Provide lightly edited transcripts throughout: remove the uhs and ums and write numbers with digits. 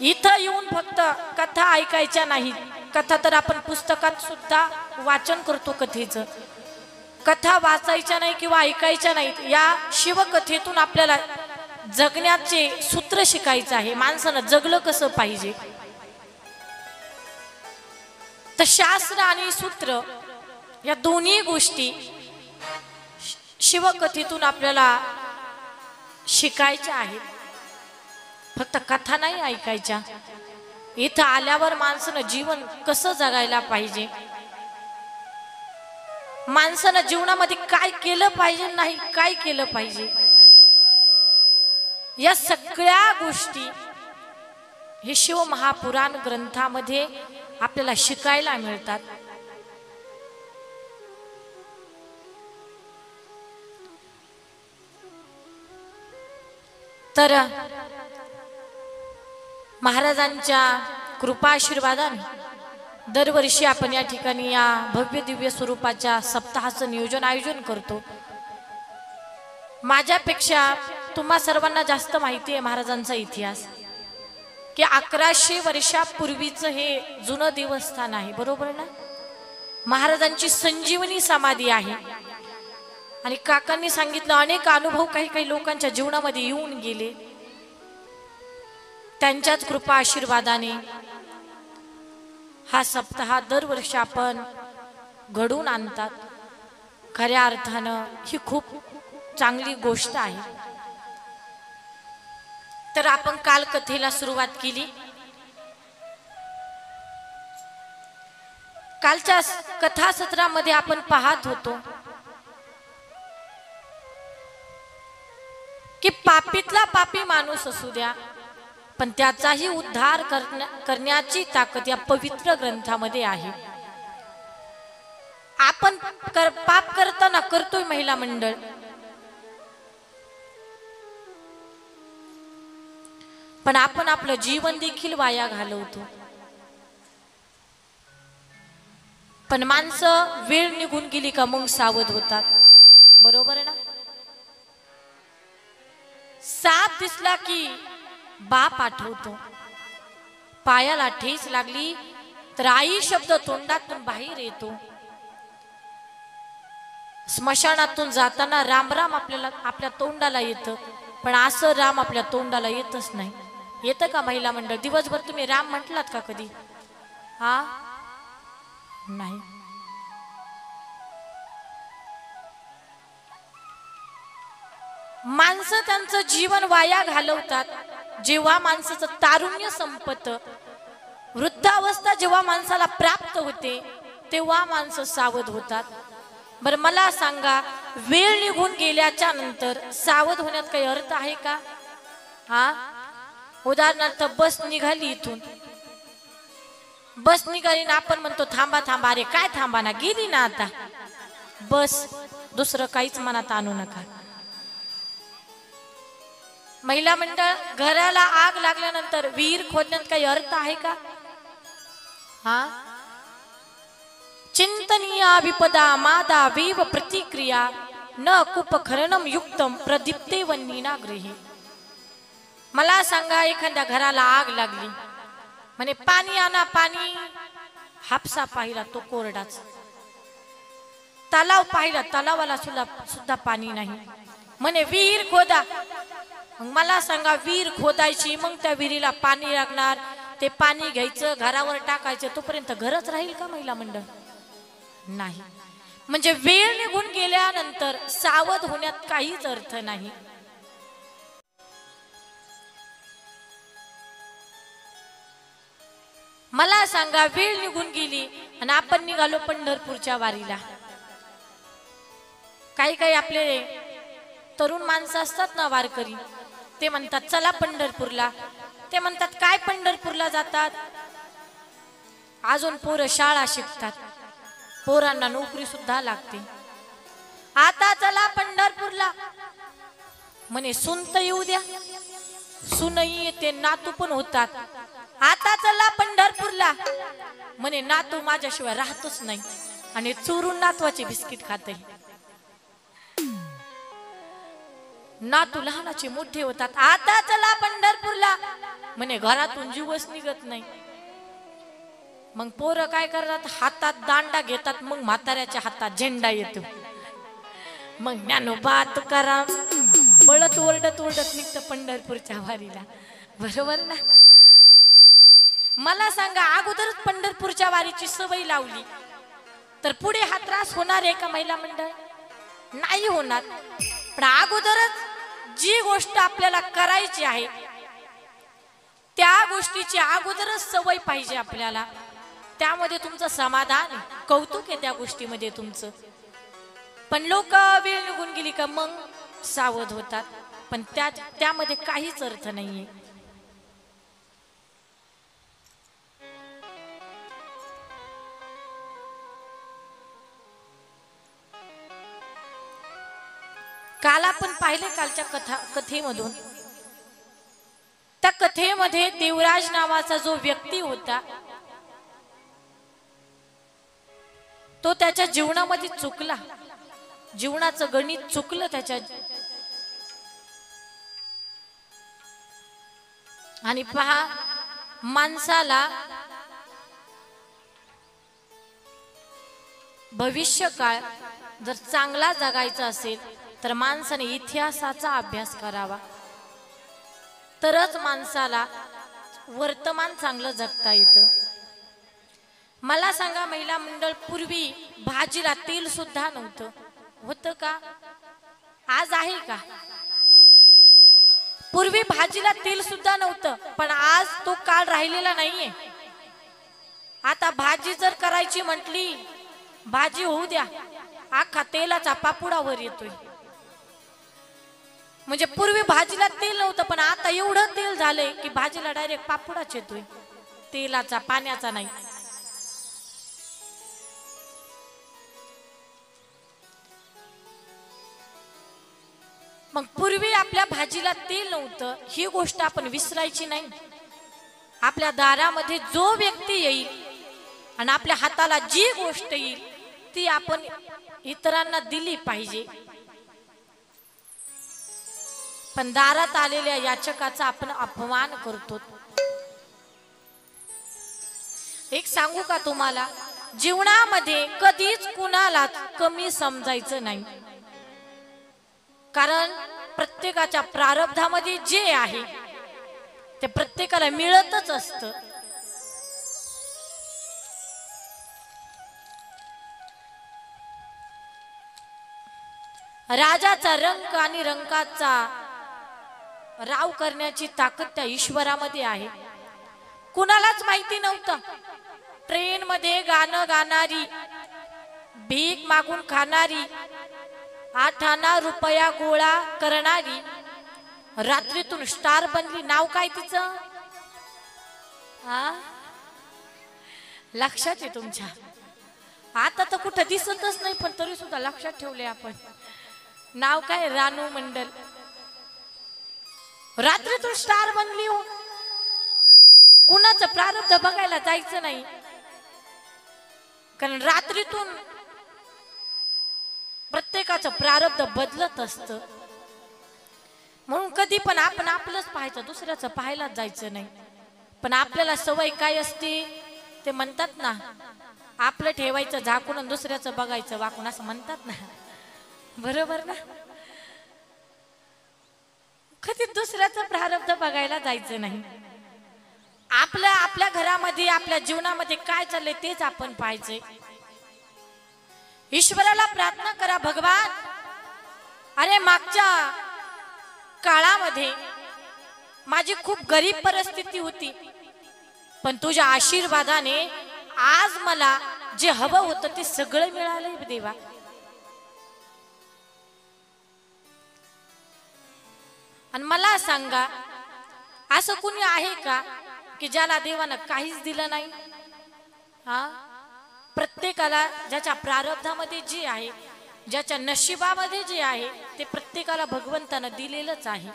इथं येऊन फक्त कथा ऐकायच्या नाही, कथा तर आपण पुस्तकात सुद्धा वाचन करतो कथेचं, कथा वाचायच्या नाही किंवा ऐकायच्या नाहीत। या शिवकथेतून आपल्याला जगण्याचे सूत्र शिकायचं आहे, माणसानं जगलं कसं पाहिजे। तर शास्त्र आणि सूत्र या दोन्ही गोष्टी शिवकथेतून आपल्याला शिकायच्या आहेत, फक्त कथा नाही ऐकायच्या। इथं आल्यावर माणसानं जीवन कसं जगायला पाहिजे, माणसानं जीवनामध्ये काय केलं पाहिजे, नाही काय केलं पाहिजे, या सगळ्या गोष्टी हे शिव महापुराण ग्रंथामध्ये आपल्याला शिकायला मिळतात। तर महाराजांच्या कृपाशीर्वादाने दरवर्षी आपण या ठिकाणी या भव्य दिव्य स्वरूपाच्या सप्ताहाचं नियोजन आयोजन करतो। माझ्यापेक्षा तुम्हा सर्वांना जास्त माहिती आहे महाराजांचा इतिहास, की 1100 वर्षापूर्वीचं हे जुनं देवस्थान आहे, बरोबर ना। महाराजांची संजीवनी समाधी आहे आणि काकांनी सांगितलं अनेक अनुभव काही काही लोकांच्या जीवनामध्ये येऊन गेले, त्यांच्याच कृपा आशीर्वादाने हा सप्ताह दरवर्षी आपण घडून आणतात। खऱ्या अर्थानं ही खूप चांगली गोष्ट आहे। तर आपण काल कथेला सुरुवात केली। कालच्या कथासत्रामध्ये आपण पाहत होतो की पापीतला पापी माणूस असू द्या, पण त्याचाही उद्धार करण्याची ताकद या पवित्र ग्रंथामध्ये आहे। आपण पाप करताना करतोय महिला मंडळ, पण आपण आपलं जीवन देखील वाया घालवतो। पण माणसं वेळ निघून गेली का मग सावध होतात, बरोबर आहे ना। साप दिसला की बाप आठवतो, पायाला ठेच लागली तर आई शब्द तोंडातून बाहेर येतो, स्मशानातून जाताना राम राम आपल्याला आपल्या तोंडाला येतं, पण असं राम आपल्या तोंडाला येतच नाही। येतं का महिला मंडळ? दिवसभर तुम्ही राम म्हटलात का कधी? हा नाही। माणसं त्यांचं जीवन वाया घालवतात। जेव्हा माणसाचं तारुण्य संपतं, वृद्धावस्था जेव्हा माणसाला प्राप्त होते, तेव्हा माणसं सावध होतात। बरं मला सांगा, वेळ निघून गेल्याच्या नंतर सावध होण्यात काही अर्थ आहे का? हा, उदाहरणार्थ बस निघाली, इथून बस निघाली ना आपण म्हणतो थांबा थांबा, अरे काय थांबा ना, गेली ना आता बस, दुसरं काहीच मनात आणू नका। महिला मंडळ, घराला आग लागल्यानंतर विहीर खोदण्यात काही अर्थ आहे का? हा, चिंतनीय विपदा मादा विव प्रतिक्रिया न कुपखरणम युक्तम प्रदीप्ते वन्नीना गृहे। मला सांगा, एखाद्या घराला आग लागली, म्हणे पाणी आणा पाणी, हापसा पाहिला तो कोरडाच, तलाव पाहिला तलावाला सुद्धा पाणी नाही, म्हणे विहीर खोदा। मग मला सांगा, विहीर खोदायची, मग त्या विहिरीला पाणी लागणार, ते पाणी घ्यायचं घरावर टाकायचं, तोपर्यंत घरच राहील का महिला मंडळ? नाही। म्हणजे वेळ निघून गेल्यानंतर सावध होण्यात काहीच अर्थ नाही। मला सांगा, वेळ निघून गेली आणि आपण निघालो पंढरपूरच्या वारीला। काही काही आपले तरुण माणसं असतात ना वारकरी, ते म्हणतात चला पंढरपूरला। ते म्हणतात काय पंढरपूरला जातात? अजून पोरं शाळा शिकतात, पोरांना नोकरी सुद्धा लागते, आता चला पंढरपूरला। म्हणे सून तर येऊ द्या, सूनही येते, नातू पण होतात, आता चला पंढरपूरला। म्हणे नातू माझ्याशिवाय राहतच नाही, आणि चोरून नातवाचे बिस्किट खाते। नातू लहानाचे मोठे होतात, आता चला पंढरपूरला। म्हणे घरातून जीवच निघत नाही. मग पोरं काय करतात, हातात दांडा घेतात, मग म्हाताऱ्याच्या हातात झेंडा येतो. मग ज्ञानोबा तुकाराम बळत ओरडत ओरडत निघतं पंढरपूरच्या वारीला. बरोबर ना? मला सांगा, अगोदरच पंढरपूरच्या वारीची सवय लावली तर पुढे हा त्रास होणार आहे का महिला मंडळ? नाही होणार. पण अगोदरच जी गोष्ट आपल्याला करायची आहे त्या गोष्टीची अगोदरच सवय पाहिजे आपल्याला. त्यामध्ये तुमचं समाधान, कौतुक आहे त्या गोष्टीमध्ये तुमचं. पण लोक वेळ निघून गेली का मग सावध होतात, पण त्यामध्ये काहीच अर्थ नाहीये. काल आपण पाहिले कालच्या कथेमधून, त्या कथेमध्ये देवराज नावाचा जो व्यक्ती होता तो त्याच्या जीवनामध्ये चुकला, जीवनाचं गणित चुकलं त्याच्या. आणि पहा, माणसाला भविष्य काळ जर चांगला जगायचा असेल तर माणसाने इतिहासाचा अभ्यास करावा, तरच माणसाला वर्तमान चांगलं जगता येतं. मला सांगा महिला मंडळ, पूर्वी भाजीला तेल सुद्धा नव्हतं, होतं का? आज आहे का? पूर्वी भाजीला तेल सुद्धा नव्हतं, पण आज तो काळ राहिलेला नाहीये. आता भाजी जर करायची म्हटली, भाजी होऊ द्या, अख्खा तेलाचा पापुडावर येतोय. म्हणजे पूर्वी भाजीला तेल नव्हतं, पण आता एवढं तेल झालंय की भाजीला डायरेक्ट पापुडाच येतोय, तेलाचा, पाण्याचा नाही. मग पूर्वी आपल्या भाजीला तेल नव्हतं, ही गोष्ट आपण विसरायची नाही. आपल्या दारामध्ये जो व्यक्ती येईल आणि आपल्या हाताला जी गोष्ट येईल ती आपण इतरांना दिली पाहिजे. पण दारात आलेल्या याचकाचा आपण अपमान करतो. एक सांगू का तुम्हाला, जीवनामध्ये कधीच कुणालाच कमी समजायचं नाही, कारण प्रत्येकाच्या प्रारब्धामध्ये जे आहे ते प्रत्येकाला मिळतच असतं. राजाचा रंक आणि रंकाचा राव करण्याची ताकद त्या ईश्वरामध्ये आहे. कुणालाच माहिती नव्हतं. ट्रेन मध्ये गाणं गाणारी, भीक मागून खाणारी, 8 आना रुपया गोळा करणारी, रात्रीतून स्टार बनली. नाव काय तिचं? लक्षात आहे तुमच्या? आता तर कुठं दिसतच नाही, पण तरी सुद्धा लक्षात ठेवले आपण. नाव काय? रानू मंडल. रात्रीतून स्टार बनली हो. कुणाचं प्रारब्ध बघायला जायचं नाही, कारण रात्रीतून प्रत्येकाचं प्रारब्ध बदलत असतं. म्हणून कधी पण आपण आपलंच पाहायचं, दुसऱ्याचं पाहायला जायचं नाही. पण आपल्याला सवय काय असते ते म्हणतात ना, आपलं ठेवायचं झाकून आणि दुसऱ्याचं बघायचं वाकून, असं म्हणतात ना. बरोबर ना? कधी दुसऱ्याचं प्रारब्ध बघायला जायचं नाही. आपल्या घरामध्ये, आपल्या जीवनामध्ये काय चाललंय तेच आपण पाहायचंय. ईश्वराला प्रार्थना करा, भगवान, अरे मागच्या काळामध्ये माझी खूप गरीब परिस्थिती होती, पण तुझ्या आशीर्वादाने आज मला जे हवं होतं ते सगळं मिळालंय देवा. आणि मला सांगा, असं कुणी आहे का की ज्याला देवानं काहीच दिलं नाही? प्रत्येकाला ज्याच्या प्रारब्धामध्ये जे आहे, ज्याच्या नशिबामध्ये जे आहे ते प्रत्येकाला भगवंतानं दिलेलंच आहे.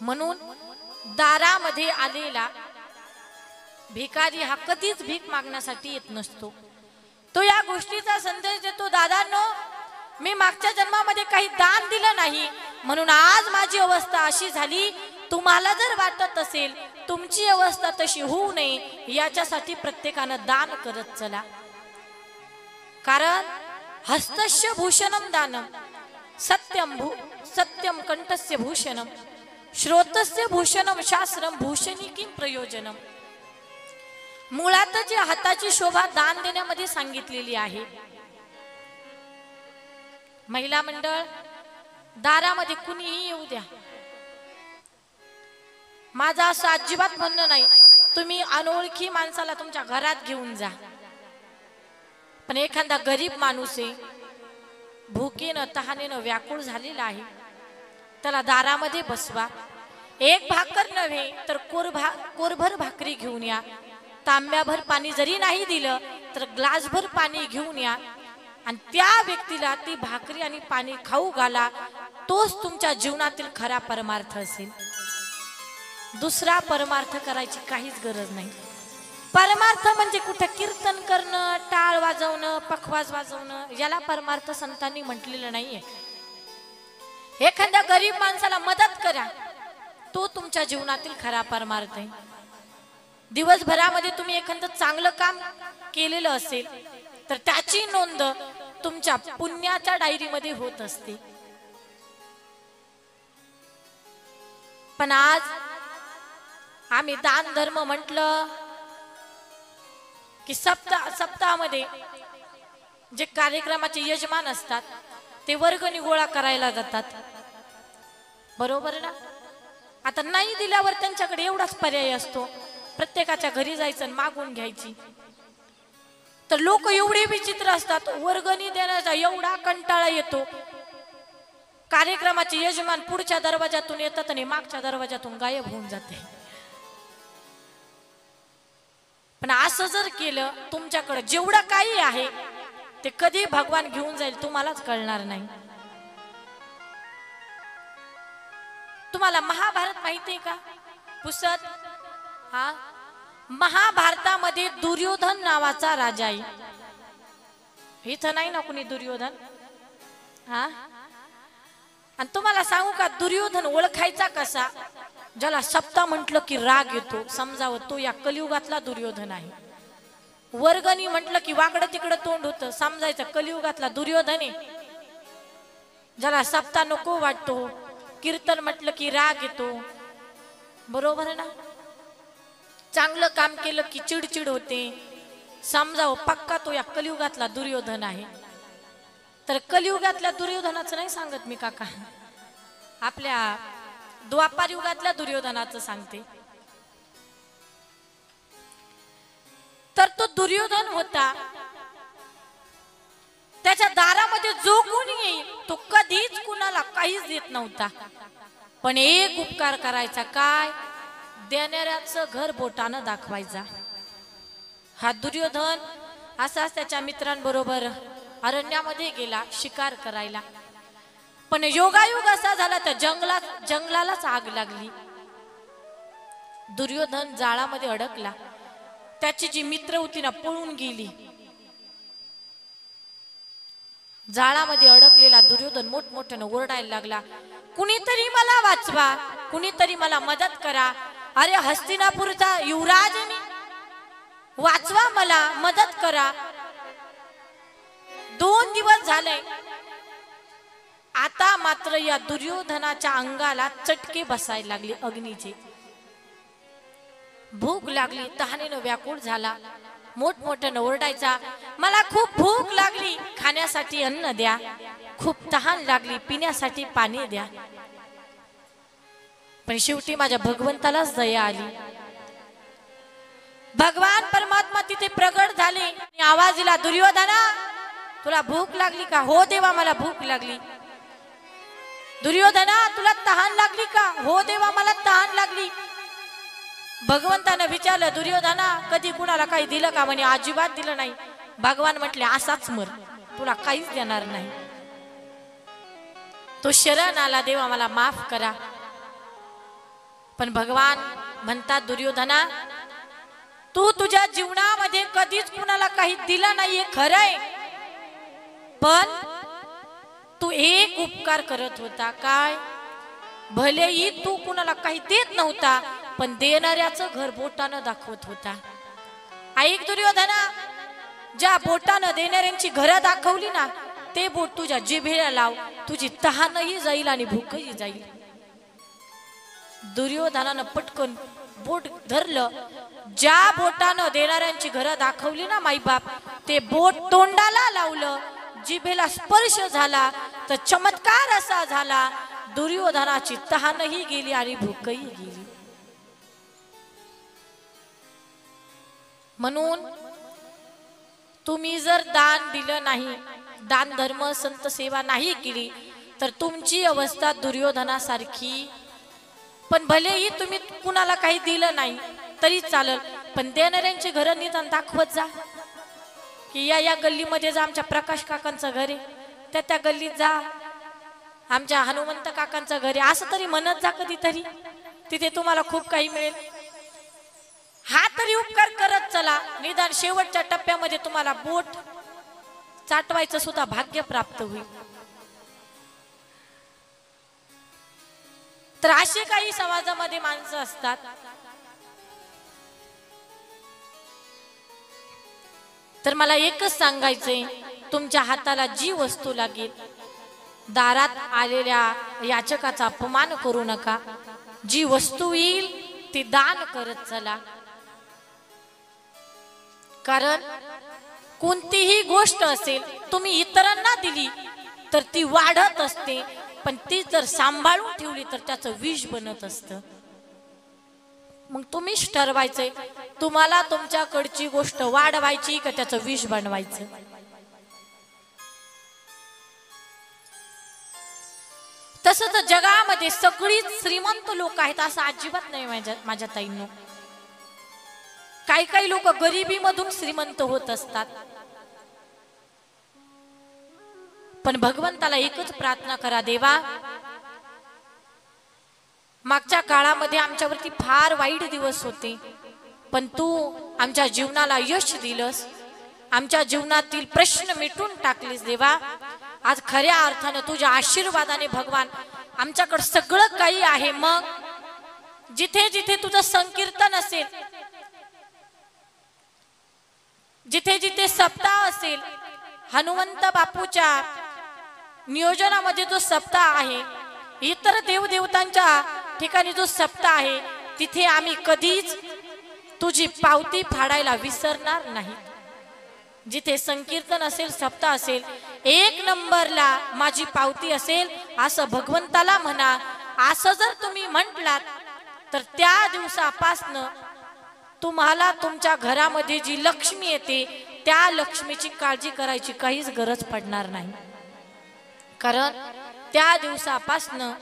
म्हणून दारामध्ये आलेला भिकारी हा कधीच भीक मागण्यासाठी येत नसतो. तो या गोष्टीचा संदेश देतो, दादांनो, मी मागच्या जन्मामध्ये काही दान दिलं नाही, म्हणून आज माझी अवस्था अशी झाली. तुम्हाला जर वाटत असेल तुमची अवस्था तशी होऊ नये याच्यासाठी प्रत्येकानं दान करत चला. कारण हस्तस्य भूषणम दानम, सत्यम कंठस्य भूषणम, श्रोतस्य भूषणम शास्त्रम, भूषणी किम प्रयोजनम. मुळातच या हाताची शोभा दान देण्यामध्ये सांगितलेली आहे. महिला मंडळ दारामध्ये कुणीही येऊ द्या, माझा असं अजिबात म्हणणं नाही तुम्ही अनोळखी माणसाला तुमच्या घरात घेऊन जा, पण एखादा गरीब माणूस आहे, भुकेनं तहानेनं व्याकुळ झालेला आहे, त्याला दारामध्ये बसवा. एक भाकर नव्हे तर कोरभर भाकरी घेऊन या. तांब्याभर पाणी जरी नाही दिलं तर ग्लासभर पाणी घेऊन या आणि त्या व्यक्तीला ती भाकरी आणि पाणी खाऊ घाला. तोच तुमच्या जीवनातील खरा परमार्थ असेल. दुसरा परमार्थ करायची काहीच गरज नाही. परमार्थ म्हणजे कुठे कीर्तन करणं, टाळ वाजवणं, पखवाज वाजवणं, याला परमार्थ संतांनी म्हटलेलं नाहीये. एखाद्या गरीब माणसाला मदत करा, तो तुमच्या जीवनातील खरा परमार्थ आहे. दिवसभरामध्ये तुम्ही एखादं चांगलं काम केलेलं असेल तर त्याची नोंद तुमच्या पुण्याच्या डायरीमध्ये होत असते. पण आज आम्ही दान धर्म म्हटलं की सप्ताहामध्ये जे कार्यक्रमाचे यजमान असतात ते वर्गणी गोळा करायला जातात, बरोबर ना. आता नाही दिल्यावर त्यांच्याकडे एवढाच पर्याय असतो, प्रत्येकाच्या घरी जायचं आणि मागून घ्यायची. तर लोक एवढे विचित्र असतात, वर्गणी देण्याचा एवढा कंटाळा येतो. कार्यक्रमाचे यजमान पुढच्या दरवाजातून येतात आणि मागच्या दरवाजातून गायब होऊन जाते. पण असं जर केलं तुमच्याकडे जेवढं काही आहे ते कधी भगवान घेऊन जाईल तुम्हालाच कळणार नाही. तुम्हाला महाभारत माहितीये का पुसत? हा, महाभारतामध्ये दुर्योधन नावाचा राजा आहे. इथं नाही ना कुणी दुर्योधन. हा, आणि तुम्हाला सांगू का दुर्योधन ओळखायचा कसा? ज्याला सप्ता म्हटलं की राग येतो समजावं तो या कलियुगातला दुर्योधन आहे. वर्गणी म्हटलं की वाकडं तिकडं तोंड होतं समजायचं कलियुगातला दुर्योधन आहे. ज्याला सप्ता नको वाटतो, कीर्तन म्हटलं की राग येतो, बरोबर ना. चांगलं काम केलं की चिडचिड होते, समजावं पक्का तो या कलियुगातला दुर्योधन आहे. तर कलियुगातल्या दुर्योधनाचं नाही सांगत मी काका, आपल्या द्वापार युगातल्या दुर्योधनाचं सांगते. तर तो दुर्योधन होता, त्याच्या दारामध्ये जो कोणी येईल तो कधीच कुणाला काहीच देत नव्हता, पण एक उपकार करायचा, काय? देणाऱ्याचं घर बोटानं दाखवायचा. हा दुर्योधन असाच त्याच्या मित्रांबरोबर अरण्यामध्ये गेला शिकार करायला, पण योगायोग असा झाला त्या जंगलालाच आग लागली. दुर्योधन जाळामध्ये अडकला, त्याची जी मित्र होती ना पळून गेली. जाळामध्ये अडकलेला दुर्योधन मोठमोठ्यानं ओरडायला लागला, कुणीतरी मला वाचवा, कुणीतरी मला मदत करा. अरे हस्तिनापूरचा युवराज मी, वाचवा मला, मदत करा. 2 दिवस झाले, आता मात्र या दुर्योधनाच्या अंगाला चटके बसायला लागले अग्नीचे. भूक लागली, तहानेनं व्याकुळ झाला, मोठमोठ्यानं ओरडायचा, मला खूप भूक लागली, खाण्यासाठी अन्न द्या. खूप तहान लागली, पिण्यासाठी पाणी द्या. पण शेवटी माझ्या भगवंतालाच दया आली. भगवान परमात्मा तिथे प्रगट झाले, आवाज दिला, दुर्योधना तुला भूक लागली का? हो देवा मला भूक लागली. दुर्योधना तुला तहान लागली का? हो देवा मला तहान लागली. भगवंताने विचारलं, दुर्योधना कधी कुणाला काही दिलं का? म्हणे अजिबात दिलं नाही. भगवान म्हटले, असाच मर, तुला काहीच देणार नाही. तो शरण आला, देवा मला माफ करा. पण भगवान म्हणतात, दुर्योधना तू तुझ्या जीवनामध्ये कधीच कुणाला काही दिलं नाहीये खरंय, पण तू एक उपकार करत होता, काय? भलेही तू कुणाला काही देत नव्हता, पण देणाऱ्याचं घर बोटानं दाखवत होता. ऐक दुर्योधना, ज्या बोटानं देणाऱ्यांची घरं दाखवली ना, ते बोट तुझ्या जिभेला लाव, तुझी तहानही जाईल आणि भूकही जाईल. दुर्योधनानं पटकन बोट धरलं. ज्या बोटानं देणाऱ्यांची घरं दाखवली ना माईबाप, ते बोट तोंडाला लावलं, जिभेला स्पर्श झाला तर चमत्कार असा झाला, दुर्योधनाची तहानही गेली आणि भूकही गेली. म्हणून तुम्ही जर दान दिलं नाही, दान धर्म संत सेवा नाही केली, तर तुमची अवस्था दुर्योधनासारखी. पण भलेही तुम्ही कुणाला काही दिलं नाही तरी चालेल, पण देणाऱ्यांची घरं निदान दाखवत जा की या गल्लीमध्ये जा, आमच्या प्रकाश काकांचं घर आहे, त्या गल्लीत जा, आमच्या हनुमंत काकांचं घर आहे, असं तरी म्हणत जा कधीतरी. तिथे तुम्हाला खूप काही मिळेल. हा तरी उपकार करत चला, निदान शेवटच्या टप्प्यामध्ये तुम्हाला बोट चाटवायचं सुद्धा भाग्य प्राप्त होईल. तर असे काही समाजामध्ये माणसं असतात. तर मला एकच सांगायचंय, तुमच्या हाताला जी वस्तू लागेल, दारात आलेल्या याचकाचा अपमान करू नका. जी वस्तू येईल ती दान करत चला. कारण कोणतीही गोष्ट असेल, तुम्ही इतरांना दिली तर ती वाढत असते, पण ती जर सांभाळून ठेवली तर त्याचं विष बनत असतं. मग तुम्हीच ठरवायचंय, तुम्हाला तुमच्याकडची गोष्ट वाढवायची का त्याचं विष बनवायचं. तसं तर जगामध्ये सगळीच श्रीमंत लोक आहेत असं अजिबात नाही माझ्या ताईंनो. काही काही लोक गरिबीमधून श्रीमंत होत असतात. पण भगवंताला एकच प्रार्थना करा, देवा मागच्या काळामध्ये आमच्यावरती फार वाईट दिवस होते, पण तू आमच्या जीवनाला यश दिलंस, आमच्या जीवनातील प्रश्न मिटून टाकलीस. देवा आज खऱ्या अर्थानं तुझ्या आशीर्वादाने भगवान आमच्याकडे सगळं काही आहे. मग जिथे जिथे तुझं संकीर्तन असेल, जिथे जिथे सप्ताह असेल, हनुमंत बापूच्या नियोजनामध्ये जो सप्ताह आहे, इतर देवदेवतांच्या ठिकाणी जो सप्ताह आहे, तिथे आम्ही कधीच तुझी पावती फाडायला विसरणार नाही. जिथे संकीर्तन असेल, सप्ताह असेल, एक नंबरला माझी पावती असेल असं भगवंताला म्हणा. असं जर तुम्ही म्हटलात तर त्या दिवसापासनं तुम्हाला तुमच्या घरामध्ये जी लक्ष्मी येते, त्या लक्ष्मीची काळजी करायची काहीच गरज पडणार नाही. कारण त्या दिवसापासनं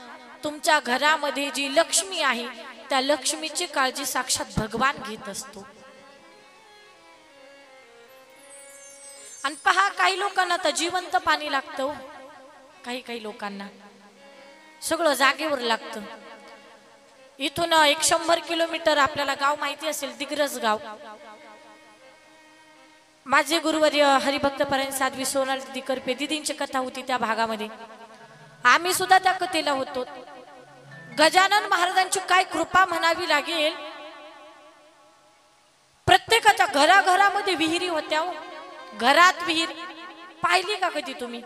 तुमच्या घरामध्ये जी लक्ष्मी आहे, त्या लक्ष्मीची काळजी साक्षात भगवान घेत असतो. आणि पहा, काही लोकांना तर जिवंत पाणी लागतं, काही काही लोकांना सगळं जागेवर लागतं. इथून 100 किलोमीटर आपल्याला गाव माहिती असेल, दिग्रस गाव. माझे गुरुवर्य हरिभक्तपरायण साध्वी सोनाली दीदी करपे दीदींची कथा होती त्या भागामध्ये. आम्ही सुद्धा त्या कथेला होतो. गजानन महाराजांची काय कृपा म्हणावी लागेल. प्रत्येकाच्या घराघरामध्ये विहिरी होत्या. घरात विहीर पाहिली का कधी तुम्ही?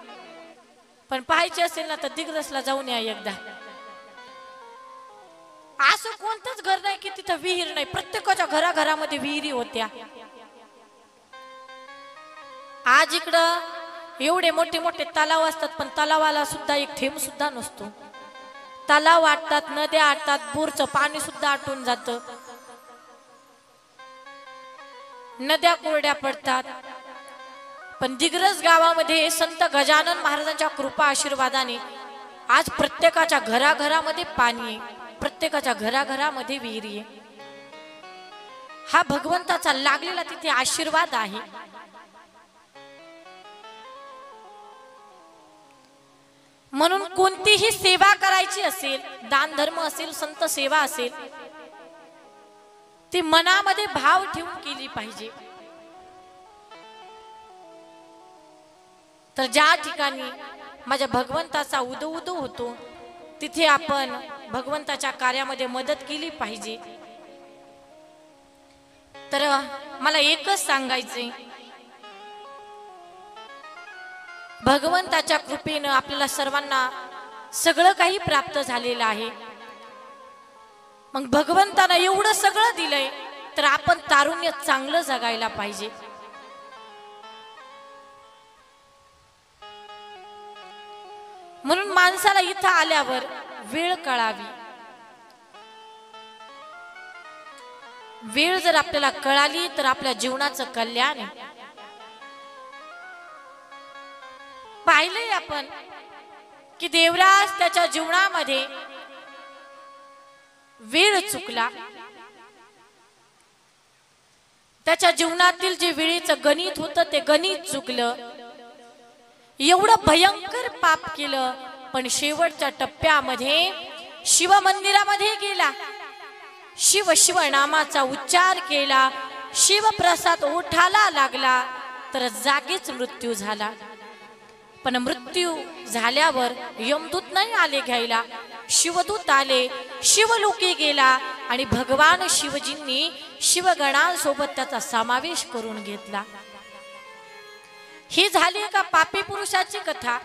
पण पाहायची असेल ना तर दिग्रसला जाऊन या एकदा. असं कोणतंच घर नाही की तिथं विहीर नाही. प्रत्येकाच्या घराघरामध्ये विहिरी होत्या. आज इकडं एवढे मोठे मोठे तलाव असतात, पण तलावाला सुद्धा एक थेंब सुद्धा नसतो. तलाव आटतात, नद्या आटतात, बोरचं पाणी सुद्धा आटून जातं, नद्या कोरड्या पडतात. पण दिग्रस गावामध्ये संत गजानन महाराजांच्या कृपा आशीर्वादाने आज प्रत्येकाच्या घराघरामध्ये पाणी आहे, प्रत्येकाच्या घराघरामध्ये विहिरी आहे. हा भगवंताचा लागलेला तिथे आशीर्वाद आहे. म्हणून कोणतीही सेवा करायची असेल, दान धर्म असेल, संत सेवा असेल, ती मनामध्ये भाव ठेवून केली पाहिजे. तर ज्या ठिकाणी माझ्या भगवंताचा उदो उदो होतो, तिथे आपण भगवंताच्या कार्यामध्ये मदत केली पाहिजे। तर मला एकच सांगायचे, भगवंताच्या कृपेने आपल्याला सर्वांना सगळं काही प्राप्त झालेलं आहे। मग भगवंताने एवढं सगळं दिलंय तर आपण तारुण्य चांगलं जगायला पाहिजे। म्हणून माणसाला इथं आल्यावर वेळ कळावी। वेळ जर आपल्याला कळाली तर आपल्या जीवनाचं कल्याण आहे। पाहिलंय आपण की देवराज त्याच्या जीवनामध्ये वेळ चुकला, त्याच्या जीवनातील जे वेळेचं गणित होतं ते गणित चुकलं, एवढं भयंकर पाप केलं, पण शेवटच्या टप्प्यामध्ये शिव मंदिरामध्ये गेला, शिव शिव नामाचा उच्चार केला, शिवप्रसाद ओठाला लागला तर जागीच मृत्यू झाला। पण मृत्यू झाल्यावर यमदूत नाही आले घ्यायला, शिवदूत आले, शिवलोकी गेला आणि भगवान शिवजींनी शिवगणांसोबत त्याचा समावेश करून घेतला। ही झाली एका पापी पुरुषाची कथा।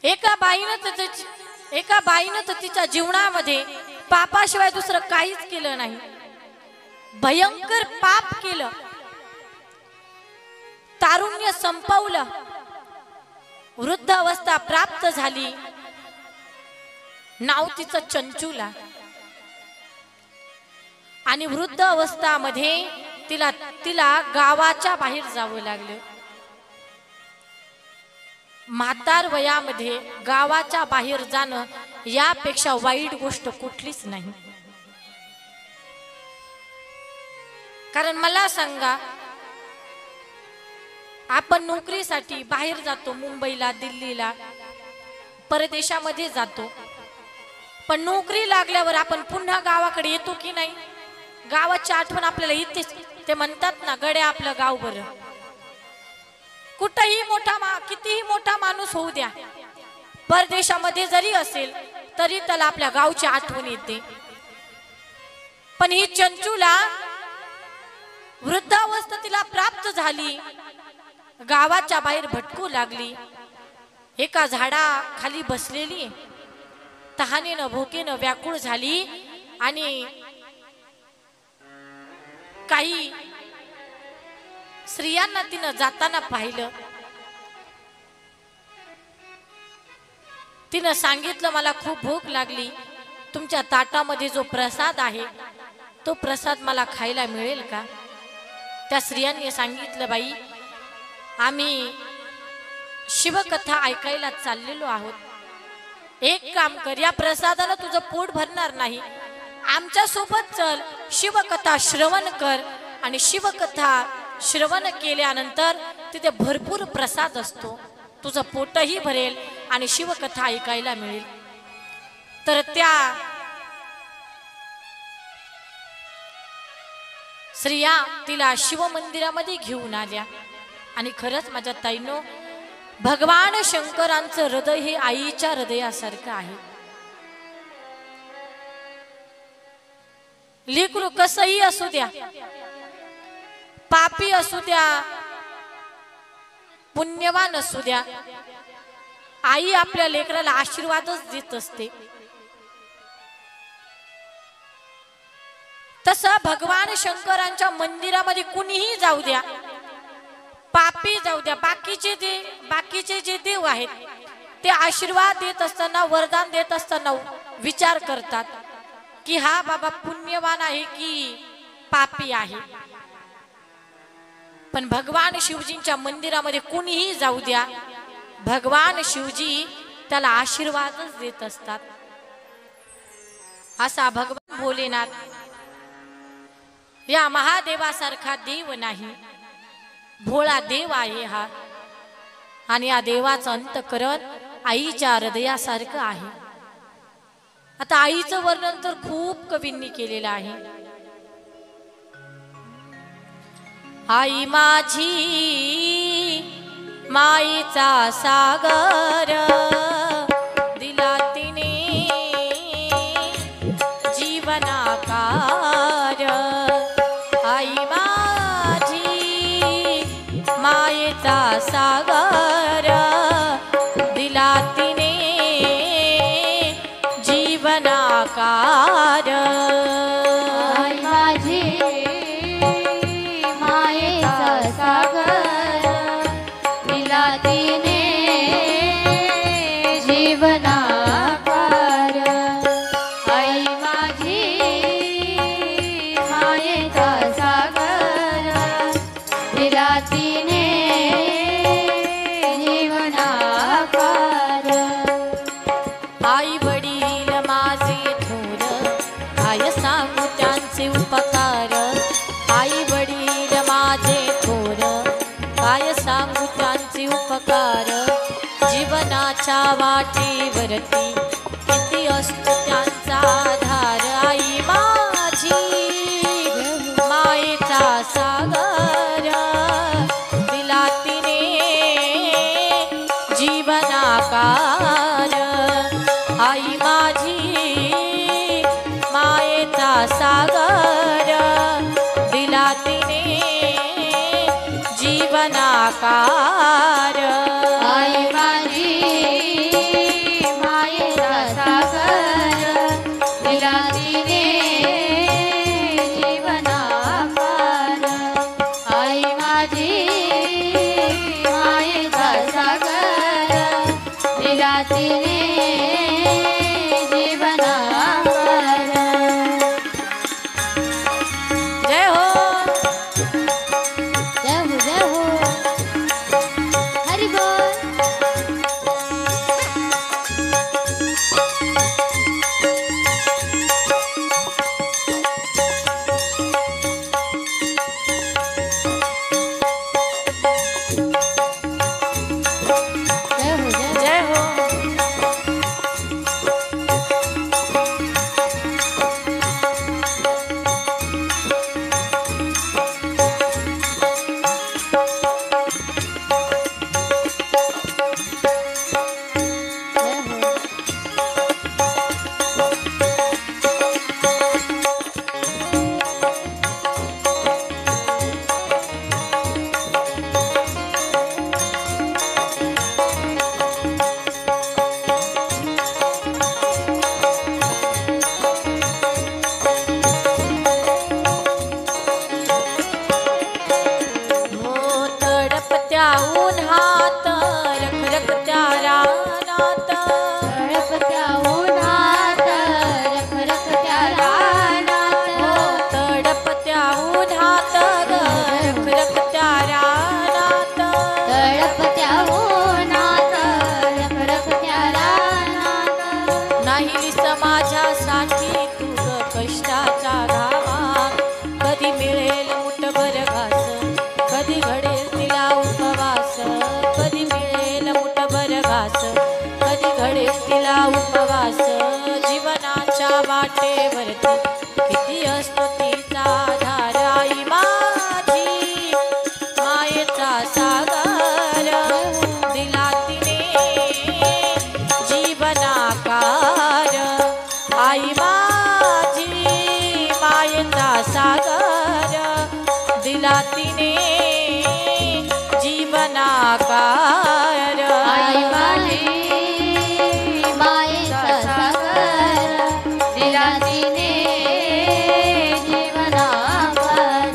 एका बाईनं तर तिच्या जीवनामध्ये पापाशिवाय दुसरं काहीच केलं नाही, भयंकर पाप केलं, तारुण्य संपवलं, वृद्ध अवस्था प्राप्त झाली, नाव तिचं चंचुला। आणि वृद्ध अवस्थामध्ये तिला गावाच्या बाहेर जावं लागलं। म्हातार वयामध्ये गावाच्या बाहेर जाणं यापेक्षा वाईट गोष्ट कुठलीच नाही। कारण मला सांगा, आपण नोकरीसाठी बाहेर जातो, मुंबईला, दिल्लीला, परदेशामध्ये जातो, पण नोकरी लागल्यावर आपण पुन्हा गावाकडे येतो की नाही? गावाची आठवण आपल्याला येतेच। ते म्हणतात ना, गड्या आपलं गाव बरं। कुठेही कितीही मोठा माणूस होऊ द्या, परदेशामध्ये जरी असेल तरी त्याला आपल्या गावची आठवण येते। पण ही चंचूला वृद्धावस्था तिला प्राप्त झाली, गावाच्या बाहेर भटकू लागली, एका झाडाखाली बसलेली, तहानेनं भुकेनं व्याकुळ झाली आणि काही स्त्रियांना तिनं जाताना पाहिलं। तिनं सांगितलं, मला खूप भूक लागली, तुमच्या ताटामध्ये जो प्रसाद आहे तो प्रसाद मला खायला मिळेल का? त्या स्त्रियांनी सांगितलं, बाई आम्ही शिवकथा ऐकायला चाललेलो आहोत, एक काम कर, या प्रसादाला तुझं पोट भरणार नाही, आमच्या सोबत चल, शिवकथा श्रवण कर, आणि शिवकथा श्रवण केल्यानंतर तिथे भरपूर प्रसाद असतो, तुझं पोटही भरेल आणि शिवकथा ऐकायला मिळेल। तर त्या स्त्रिया तिला शिव मंदिरामध्ये घेऊन आल्या। आणि खरंच माझ्या ताईनो, भगवान शंकरांचं हृदय हे आईच्या हृदयासारखं आहे। लेकरू कसंही असू द्या, पापी असू द्या, पुण्यवान असू द्या, आई आपल्या लेकराला आशीर्वादच देत असते। तसं भगवान शंकरांच्या मंदिरामध्ये कुणीही जाऊ द्या, पापी जाऊ द्या, बाकीचे जे देव आहेत ते आशीर्वाद देत असताना, वरदान देत असताना विचार करतात की हा बाबा पुण्यवान आहे की पापी आहे। पण भगवान शिवजींच्या मंदिरामध्ये कुणीही जाऊ द्या, भगवान शिवजी त्याला आशीर्वादच देत असतात। असा भगवान भोलेनाथ, या महादेवासारखा देव नाही, भोळा देव आहे हा, आणि या देवाचं अंतःकरण आईच्या हृदयासारखं आहे। आता आईचं वर्णन तर खूप कवींनी केलेलं आहे। आई माझी माईचा सागर, दिला तिने निराकार आई माझी मायेचा सागर दिला तिने जीवनाकार आई माझी मायेचा सागर दिला तिने जीवनाकार आई वडील माझे थोर काय सांगू त्यांचे उपकार आई वडील माझे थोर काय सांगू त्यांचे उपकार जीवनाच्या वाटेवरती किती असतो त्यांचा आधार आई माझी मायेचा सागर दिला तिने जीवनाकार आई माझी मायेचा सागर दिला तिने जीवनाकार आई माझी मायेचा सागर दिला तिने जीवनाकार आई माझी मायेचा सागर दिला तिने जीवनाकार जय हो जय हो जय हो हरि बोल जय हो जय जय हो जय हो हो तडपत्या उन्हात रखरखत्या रानात तळपत्या उन्हात रखरखत्या रानात हो तडपत्या उन्हात रखरखत्या रानात तळपत्या उन्हात रखरखत्या रानात नाही समाजासाठी तू ग कष्टाच्या घामात कधी मिळेल मुठभर घास कधी घडेल तिला उपवास कधी मिळेल मुठभर घास कधी घडेल तिला उपवास जीवनाच्या वाटेवरती किती असतो तिचा आधार आई माझी मायेचा सागर दिला तिने जीवनाकार आई माझी मायेचा सागर दिला तिने जीवनाकार आई माझी मायेचा सागर दिला तिने जीवनाकार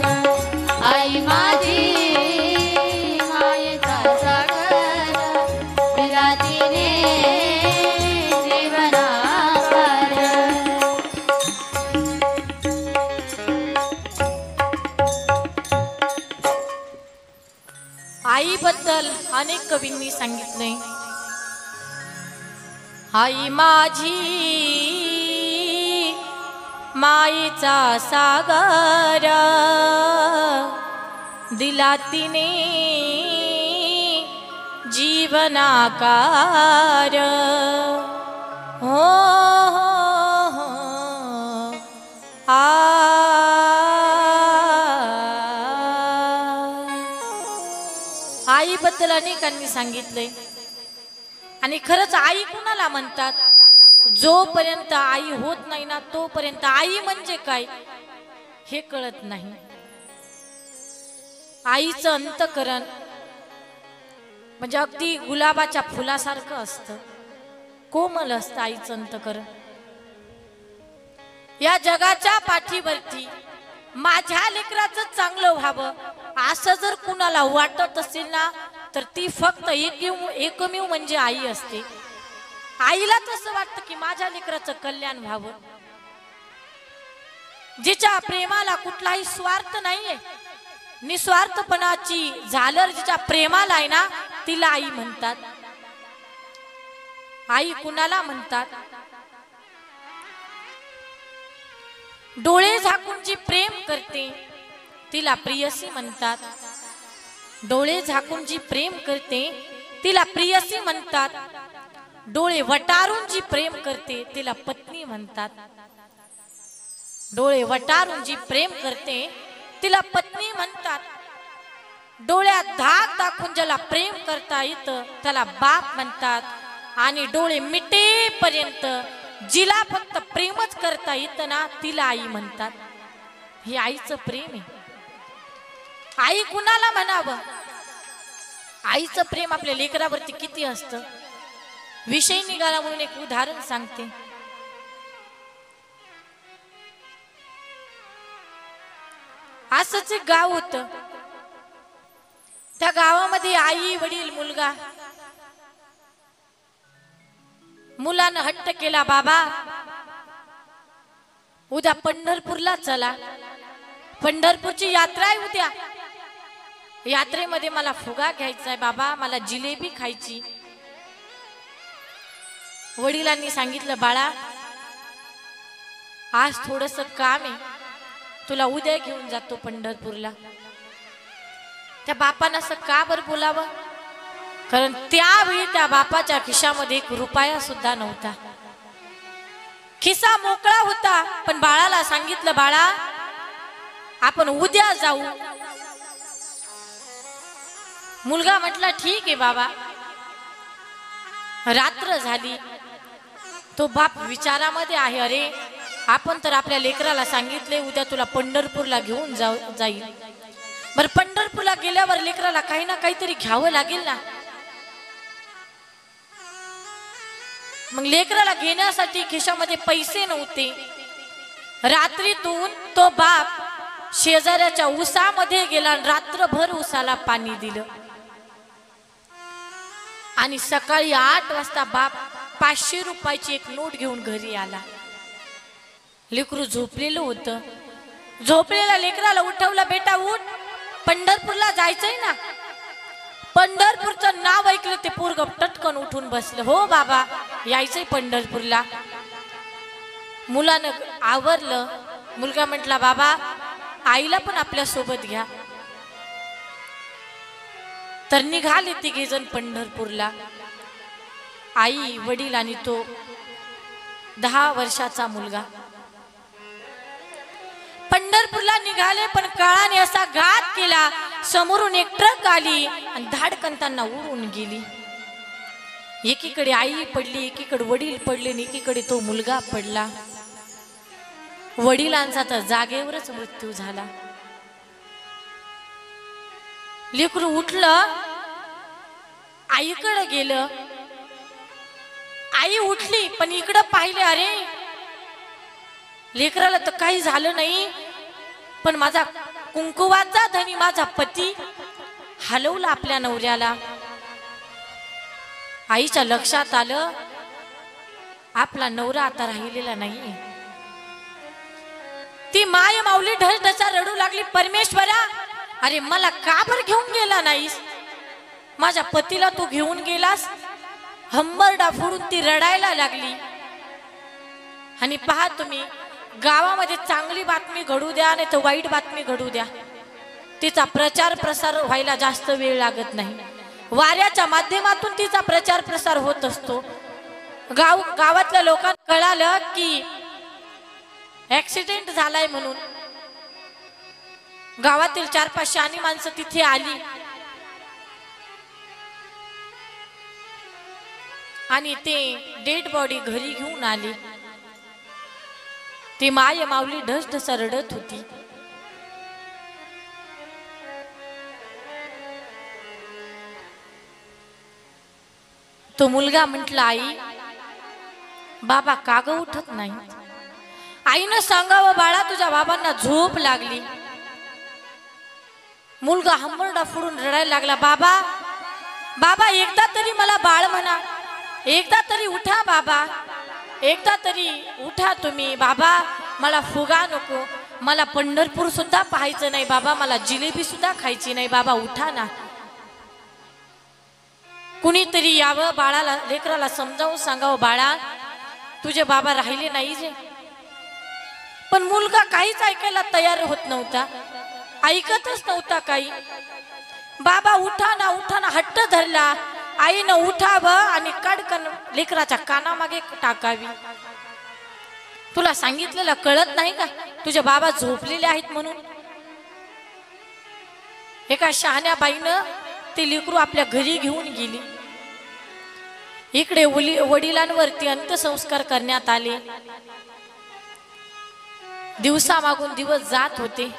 आई माझी मायेचा सागर दिला तिने जीवनाकार आईबद्दल अनेक कवींनी सांगितले आई माझी मायेचा सागर दिला तिने जीवनाकार हो हो हो आ आईबद्दल अनेकांनी सांगितले आणि खरंच आई कुणाला म्हणतात जोपर्यंत आई होत नाही ना तोपर्यंत आई म्हणजे काय हे कळत नाही। आईचं अंतकरण म्हणजे अगदी गुलाबाच्या फुलासारखं असतं, कोमल असतं आईचं अंतकरण। या जगाच्या पाठीवरती माझ्या लेकराचं चांगलं व्हावं असं जर कुणाला वाटत असेल ना, तर ती फक्त एकमेव म्हणजे आई असते. आईला तसं वाटतं की माझ्या लेकराचं कल्याण व्हावं. जिच्या प्रेमाला कुठलाही स्वार्थ नाहीये, निस्वार्थपणाची झालर जिच्या प्रेमाला आहे ना, तिला आई म्हणतात. आई कुणाला म्हणतात? डोळे झाकून जी प्रेम करते तिला प्रियसी म्हणतात. डोळे झाकून जी प्रेम करते तिला प्रियसी म्हणतात. डोळे वटारून जी प्रेम करते तिला पत्नी म्हणतात. डोळे वटारून जी प्रेम करते तिला पत्नी म्हणतात. डोळ्यात धाक दाखवून ज्याला प्रेम करता येतं त्याला बाप म्हणतात. आणि डोळे मिटेपर्यंत जिला फक्त प्रेमच करता येतं ना, तिला आई म्हणतात. हे आईचं प्रेम आहे. आई कुणाला म्हणावं? आईचं प्रेम आपल्या लेकरावरती किती असतं. विषय निघाला म्हणून एक उदाहरण सांगते. असंच एक गाव होतं. त्या गावामध्ये आई वडील मुलगा. मुलानं हट्ट केला, बाबा उद्या पंढरपूरला चला, पंढरपूरची यात्रा आहे उद्या. यात्रेमध्ये मला फुगा घ्यायचा आहे बाबा, मला जिलेबी खायची. वडिलांनी सांगितलं, बाळा आज थोडस काम आहे, तुला उद्या घेऊन जातो पंढरपूरला. त्या बापानं असं का बरं बोलावं? कारण त्यावेळी त्या बापाच्या खिशामध्ये 1 रुपया सुद्धा नव्हता. खिसा मोकळा होता. पण बाळाला सांगितलं, बाळा आपण उद्या जाऊ. मुलगा म्हटला, ठीक आहे बाबा. रात्र झाली. तो बाप विचारामध्ये आहे, अरे आपण तर आपल्या लेकराला सांगितले उद्या तुला पंढरपूरला घेऊन जाईल. बरं पंढरपूरला गेल्यावर लेकराला काही ना काहीतरी घ्यावं लागेल ना. मग लेकराला घेण्यासाठी खिशामध्ये पैसे नव्हते. रात्रीतून तो बाप शेजाऱ्याच्या उसामध्ये गेला, रात्रभर उसाला पाणी दिलं. आणि सकाळी 8 वाजता बाप 500 रुपयाची 1 नोट घेऊन घरी आला. लेकरू झोपलेलं होतं. झोपलेल्या लेकराला उठवलं, बेटा उठ, पंढरपूरला जायचंय ना. पंढरपूरचं नाव ऐकलं ते पोरग टटकन उठून बसलं. हो बाबा यायचंय पंढरपूरला. मुलानं आवरलं. मुलगा म्हटला, बाबा आईला पण आपल्या सोबत घ्या. तर निघाले 3 जण पंढरपूरला. आई वडील आणि तो 10 वर्षाचा मुलगा. पंढरपूरला निघाले. पण काळाने असा घात केला, समोरून एक ट्रक आली आणि धाडकन त्यांना उडून गेली. एकीकडे आई पडली, एकीकडे वडील पडले आणि एकीकडे तो मुलगा पडला. वडिलांचा तर जागेवरच मृत्यू झाला. लेकरू उठलं, आईकडे गेलं. आई उठली पण इकडं पाहिले, अरे लेकराला तर काही झालं नाही, पण माझा कुंकुवाचा धनी माझा पती हलवला आपल्या नवऱ्याला. आईच्या लक्षात आलं, आपला नवरा आता राहिलेला नाहीये. ती माय माऊली ढसढसा रडू लागली, परमेश्वरा अरे मला का बरं घेऊन गेला नाहीस? माझ्या पतीला तू घेऊन गेलास. हंबरडा फोडून ती रडायला लागली. आणि पहा तुम्ही, गावामध्ये चांगली बातमी घडू द्या नाही तर वाईट बातमी घडू द्या, तिचा प्रचार प्रसार व्हायला जास्त वेळ लागत नाही. वाऱ्याच्या माध्यमातून तिचा प्रचार प्रसार होत असतो. गावातल्या लोकांना कळालं की ऍक्सिडेंट झालाय म्हणून गावातील 4-5 शानी माणसं तिथे आली आणि ते डेड बॉडी घरी घेऊन आली. ती माय माऊली ढसढसा रडत होती. तो मुलगा म्हटला, आई बाबा का ग उठत नाही? आईनं सांगावं बाळा तुझ्या बाबांना झोप लागली. मुलगा हंबरडा फोडून रडायला लागला. बाबा बाबा एकदा तरी मला बाळ म्हणा, एकदा तरी उठा बाबा, एकदा तरी उठा तुम्ही. बाबा मला फुगा नको, मला पंढरपूर सुद्धा पाहायचं नाही बाबा, मला जिलेबी सुद्धा खायची नाही बाबा, उठा ना. कुणीतरी यावं बाळाला, लेकराला समजावून सांगावं बाळा तुझे बाबा राहिले नाही जे. पण मुलगा काहीच ऐकायला तयार होत नव्हता, ऐकतच नव्हता काही. बाबा उठा ना हट्ट धरला. आईनं उठावं आणि काढकन लेकराच्या कानामागे टाकावी. तुला सांगितलेलं कळत नाही का तुझे बाबा झोपलेले आहेत म्हणून. एका शहाण्या बाईनं ते लेकरू आपल्या घरी घेऊन गेली. इकडे वडिलांवरती अंत्यसंस्कार करण्यात आले. दिवसामागून दिवस जात होते.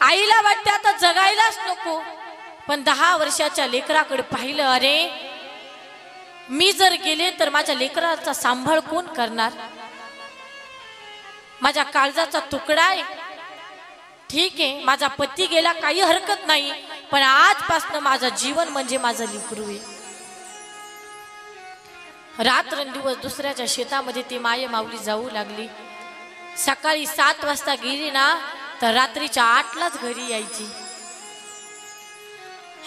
आईला वाटते आता जगायलाच नको, पण 10 वर्षाच्या लेकराकडे पाहिलं. अरे मी जर गेले तर माझ्या लेकराचा सांभाळ कोण करणार. माझ्या काळजाचा तुकडा आहे, ठीक आहे माझा पती गेला काही हरकत नाही, पण आजपासून माझं जीवन म्हणजे माझं लेकरू आहे. रात्रंदिवस दुसऱ्याच्या शेतामध्ये ती माये माऊली जाऊ लागली. सकाळी 7 वाजता गेली ना तर रात्रीच्या 8लाच घरी यायची.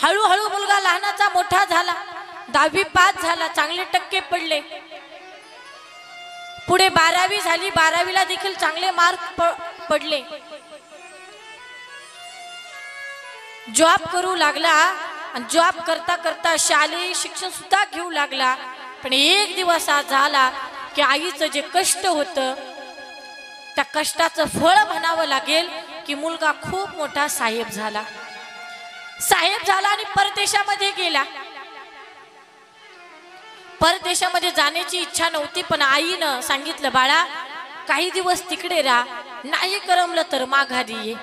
हळूहळू मुलगा लहानाचा मोठा झाला, 10वी पास झाला, चांगले टक्के पडले. पुढे 12वी झाली, 12वीला देखील चांगले मार्क पडले. जॉब करू लागला आणि जॉब करता करता शालेय शिक्षण सुद्धा घेऊ लागला. पण एक दिवस आज झाला की आईचं जे कष्ट होतं त्या कष्टाचं फळ म्हणावं लागेल की मुलगा खूप मोठा साहेब झाला. साहेब झाला आणि परदेशामध्ये गेला. परदेशामध्ये जाण्याची इच्छा नव्हती, पण आईनं सांगितलं बाळा काही दिवस तिकडे राहा, नाही करमलं तर माघारी ये.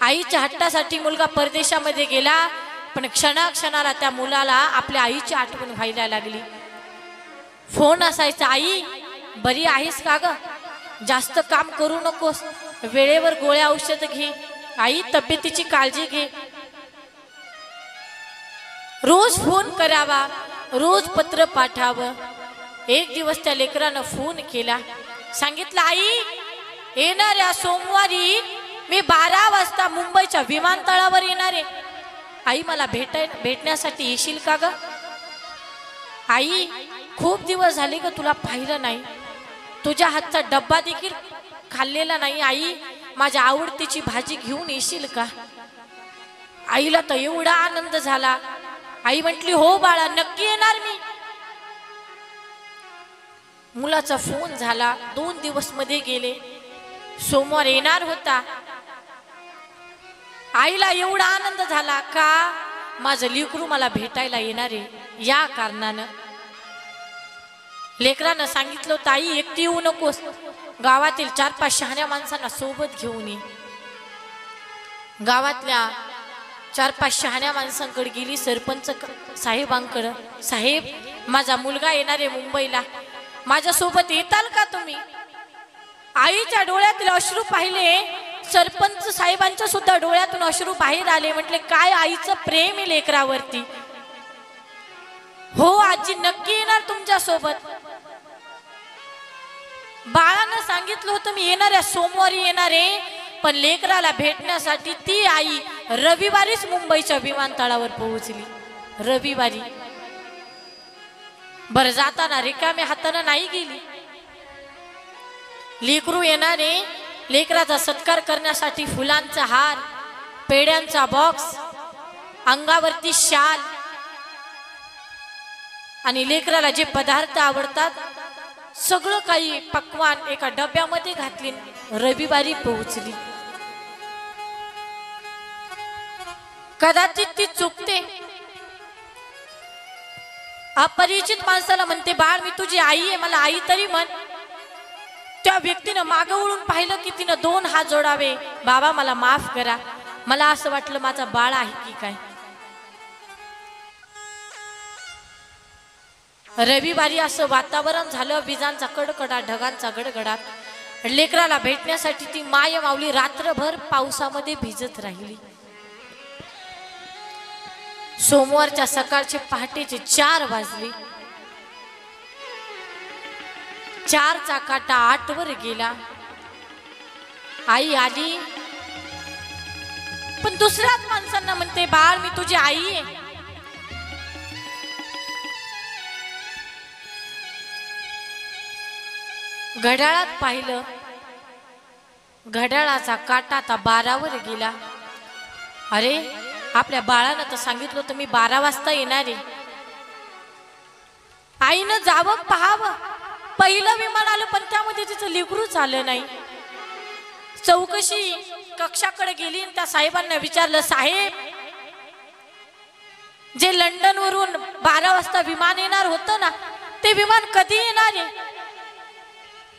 आईच्या हट्टासाठी मुलगा परदेशामध्ये गेला. पण क्षणाक्षणाला त्या मुलाला आपल्या आईची आठवण व्हायला लागली. फोन असायचा, आई बरी आहेस का ग, जास्त काम करू नकोस, वेळेवर गोळ्या औषध घे, आई तब्येतीची काळजी घे. रोज फोन करावा, रोज पत्र पाठावं. एक दिवस त्या लेकरानं फोन केला, सांगितलं आई येणाऱ्या सोमवारी मी 12 वाजता मुंबईच्या विमानतळावर येणार आहे. आई मला भेटण्यासाठी येशील का ग. आई खूप दिवस झाले ग तुला पाहिलं नाही, तुझ्या हातचा डब्बा देखील खाल्लेला नाही. आई माझ्या आवडतीची भाजी घेऊन येशील का. आईला तर एवढा आनंद झाला. आई म्हटली हो बाळा नक्की येणार मी. मुलाचा फोन झाला, 2 दिवस मध्ये गेले. सोमवार येणार होता. आईला एवढा आनंद झाला का माझं लेकरू मला भेटायला येणार आहे. या कारणानं लेकरानं सांगितलं ताई एकटी येऊ नकोस, गावातील 4-5 शहाण्या माणसांना सोबत घेऊन ये. गावातल्या 4-5 शहाण्या माणसांकडे गेली, सरपंच साहेबांकडे. साहेब माझा मुलगा येणार आहे मुंबईला, माझ्यासोबत येताल का तुम्ही. आईच्या डोळ्यातील अश्रू पाहिले, सरपंच साहेबांच्या सुद्धा डोळ्यातून अश्रू बाहेर आले. म्हटले काय आईचं प्रेम आहे लेकरावरती. हो आजी नक्की येणार तुमच्या सोबत. बाळानं सांगितलं होतं मी येणाऱ्या सोमवारी येणार आहे, पण लेकराला भेटण्यासाठी ती आई रविवारीच मुंबईच्या विमानतळावर पोहोचली. रविवारी. बरं जाताना रिकाम्या हातानं नाही गेली. लेकरू येणारे, लेकराचा सत्कार करण्यासाठी फुलांचा हार, पेड्यांचा बॉक्स, अंगावरती शाल आणि लेकराला जे पदार्थ आवडतात सगळं काही पक्वान एका डब्यामध्ये घातली. रविवारी पोहोचली. कदाचित ती चुकते, अपरिचित माणसाला म्हणते बाळ मी तुझी आई आहे, मला आई तरी म्हण. त्या व्यक्तीनं मागं वळून पाहिलं की तिनं 2 हात जोडावे, बाबा मला माफ करा, मला असं वाटलं माझा बाळ आहे की काय. रविवारी असं वातावरण झालं, विजांचा कडकडाट, ढगांचा गडगडाट. लेकराला भेटण्यासाठी ती माय माऊली रात्रभर पावसामध्ये भिजत राहिली. सोमवारच्या सकाळचे पहाटेचे 4 वाजले. 4चा काटा 8 वर गेला. आई आली, पण दुसऱ्याच माणसांना म्हणते, बाळ मी तुझी आई आहे. घड्याळात पाहिलं, घड्याळाचा काटा आता 12 वर गेला. अरे आपल्या बाळानं तर सांगितलं होतं मी 12 वाजता येणार आहे. आईनं जावं पाहावं. पहिलं विमान आलं पण त्यामध्ये तिचं लेकरूच आलं नाही. चौकशी कक्षाकडे गेली आणि त्या साहेबांना विचारलं, साहेब जे लंडन वरून 12 वाजता विमान येणार होतं ना, ते विमान कधी येणार आहे?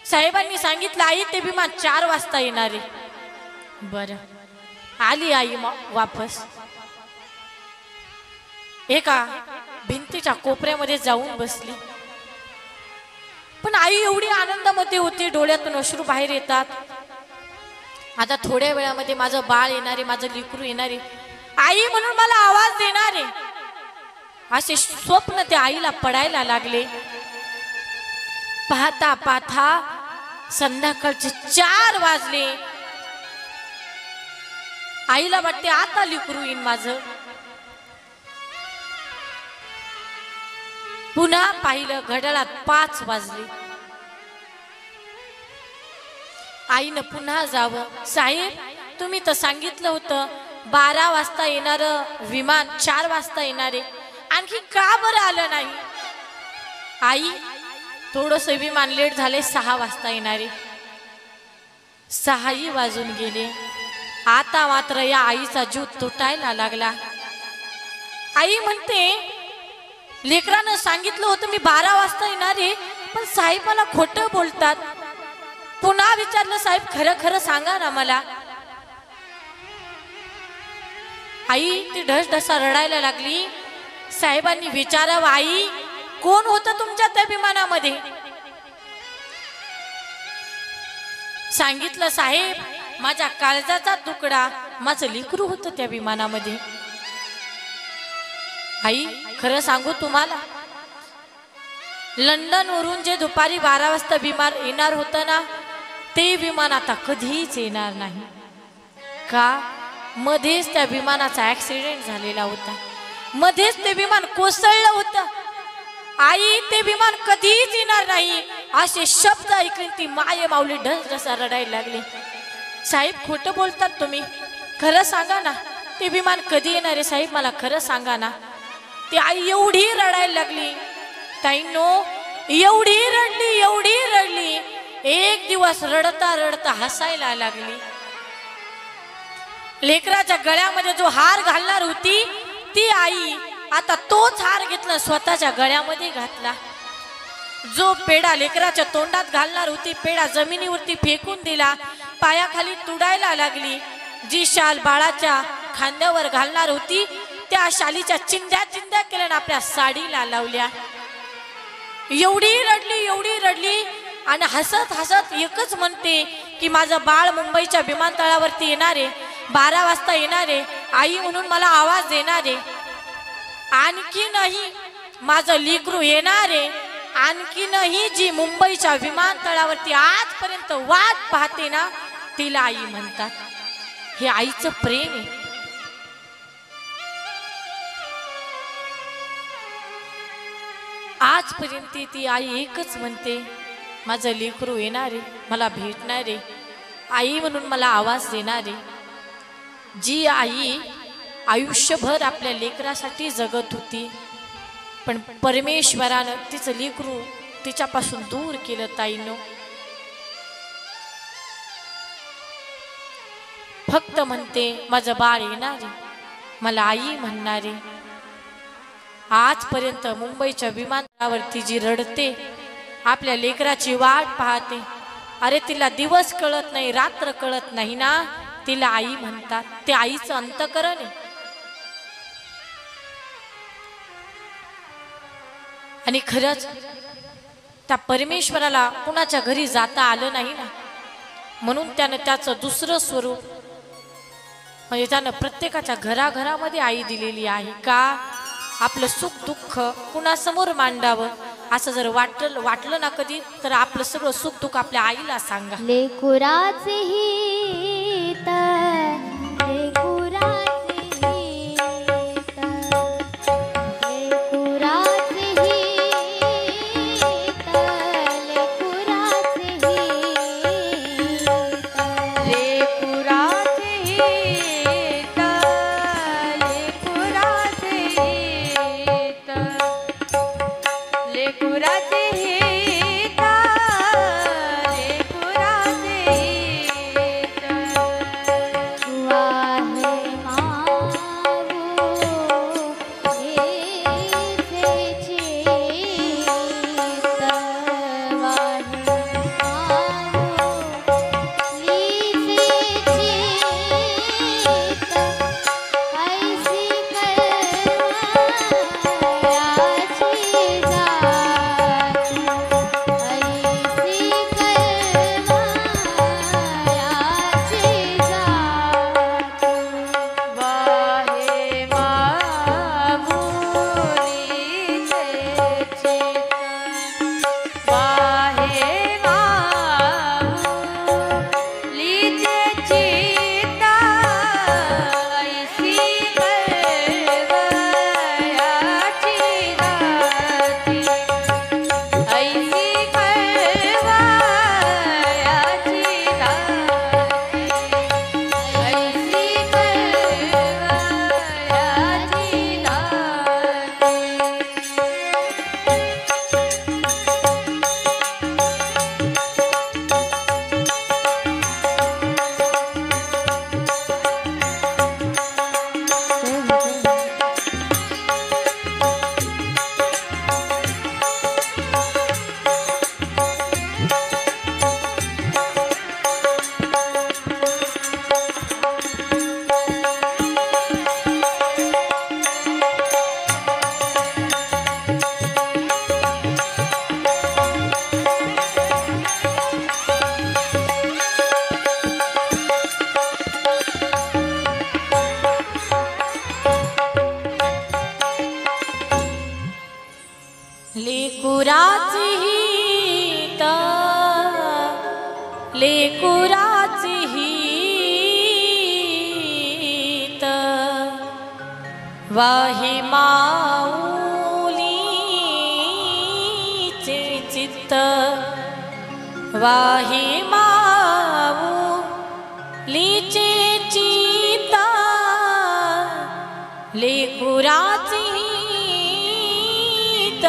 साहेबांनी सांगितलं, आई ते विमान 4 वाजता येणार आहे. बरं. आली आई वापस. एका भिंतीच्या कोपऱ्यामध्ये जाऊन बसली. पण आई एवढी आनंदामध्ये होती, डोळ्यातून अश्रू बाहेर येतात. आता थोड्या वेळामध्ये माझं बाळ येणार आहे, माझं लेकरू येणार आहे, आई म्हणून मला आवाज देणार आहे, असे स्वप्न त्या आईला पडायला लागले. पाहता पाहता संध्याकाळचे 4 वाजले. आईला वाटते आता लेकरू येईन माझं. पुन्हा पाहिलं, घड्याळात 5 वाजले. आईनं पुन्हा जावं. साहेब तुम्ही तर सांगितलं होतं 12 वाजता येणार विमान 4 वाजता येणारे, आणखी का बरं आलं नाही? आई थोडस विमान लेट झाले, 6 वाजता येणारे. 6 वाजून गेले. आता मात्र या आईचा जीव तुटायला लागला. आई म्हणते, लेकरानं सांगितलं होतं मी 12 वाजता येणार आहे, पण साहेब मला खोटं बोलतात. पुन्हा विचारलं, साहेब खरं खरं सांगा ना मला. आई ती ढसढसा रडायला लागली. साहेबांनी विचारावं, आई कोण होतं तुमच्या त्या विमानामध्ये? सांगितलं, साहेब माझ्या काळजाचा तुकडा माझं लेकरू होतं त्या विमानामध्ये. आई खरं सांगू तुम्हाला, लंडन वरून जे दुपारी 12 वाजता विमान येणार होतं ना, ते विमान आता कधीच येणार नाही. का? मध्येच त्या विमानाचा ऍक्सिडेंट झालेला होता, मध्येच ते विमान कोसळलं होतं. आई ते विमान कधीच येणार नाही असे शब्द ऐकून ती माय माऊली ढसढसा रडायला लागली. साहेब खोटं बोलतात तुम्ही, खरं सांगा ना, ते विमान कधी येणार आहे साहेब, मला खरं सांगा ना. ती आई एवढी रडायला लागली, ताईंनो एवढी रडली, एवढी रडली, एक दिवस रडता रडता हसायला लागली. लेकराच्या गळ्यामध्ये जो हार घालणार होती ती आई आता तोच हार घेतला स्वतःच्या गळ्यामध्ये घातला. जो पेढा लेकराच्या तोंडात घालणार होती, पेढा जमिनीवरती फेकून दिला, पायाखाली तुडायला लागली. जी शाल बाळाच्या खांद्यावर घालणार होती त्या शालीच्या चिंध्या चिंध्या केल्या आपल्या साडीला लावल्या. एवढी रडली, एवढी रडली आणि हसत हसत एकच म्हणते की माझं बाळ मुंबईच्या विमानतळावरती येणारे, 12 वाजता येणारे, आई म्हणून मला आवाज देणारे, आणखी नाही माझं लेकरू येणारे, आणखी नाही जी मुंबईच्या विमानतळावरती आजपर्यंत वाट पाहते ना तिला आई म्हणतात. हे आईचं प्रेम आहे. आजपर्यंत ती आई एकच म्हणते, माझं लेकरू येणारे, मला भेटणारे, आई म्हणून मला आवाज देणारे. जी आई आयुष्यभर आपल्या लेकरासाठी जगत होती, पण परमेश्वरानं तिचं लेकरू तिच्यापासून दूर केलं. ताईनो फक्त म्हणते माझं बाळ येणारे, मला आई म्हणणारे. आजपर्यंत मुंबईच्या विमानतळावरती जी रडते, आपल्या लेकराची वाट पाहते, अरे तिला दिवस कळत नाही, रात्र कळत नाही ना, तिला आई म्हणतात. ते आईचं अंतःकरण आहे. आणि खरंच त्या परमेश्वराला कुणाच्या घरी जाता आलं नाही ना, म्हणून त्यानं त्याचं दुसरं स्वरूप म्हणजे त्यानं प्रत्येकाच्या घराघरामध्ये आई दिलेली आहे का आपलं सुख दुःख कुणासमोर मांडावं असं जर वाटलं ना कधी तर आपलं सगळं सुख दुःख आपल्या आईला सांगा. लेकुराचे हित लेकुराचे हित लेकुराचे हित लेकुराचे हित लेकुराचे हित लेकुराचे हित लेकुराचे हित लेकुराचे हित वाहे मावो हेचे चित्त वाहे मावो लीचे चित्त ऐसी कळवायाची जाती ऐसी कळवायाची जाती वाहे मामुनीचे चित्त वाहे मामुलीचे चित्त ऐसी कळवयाची जाती ऐसी कळवयाची जाती ऐसी कळवयाची लेकुराची हित लेकुराची हित वाहे माऊलीचे चित्त वाहे माऊलीचे चित्त लेकुराची हित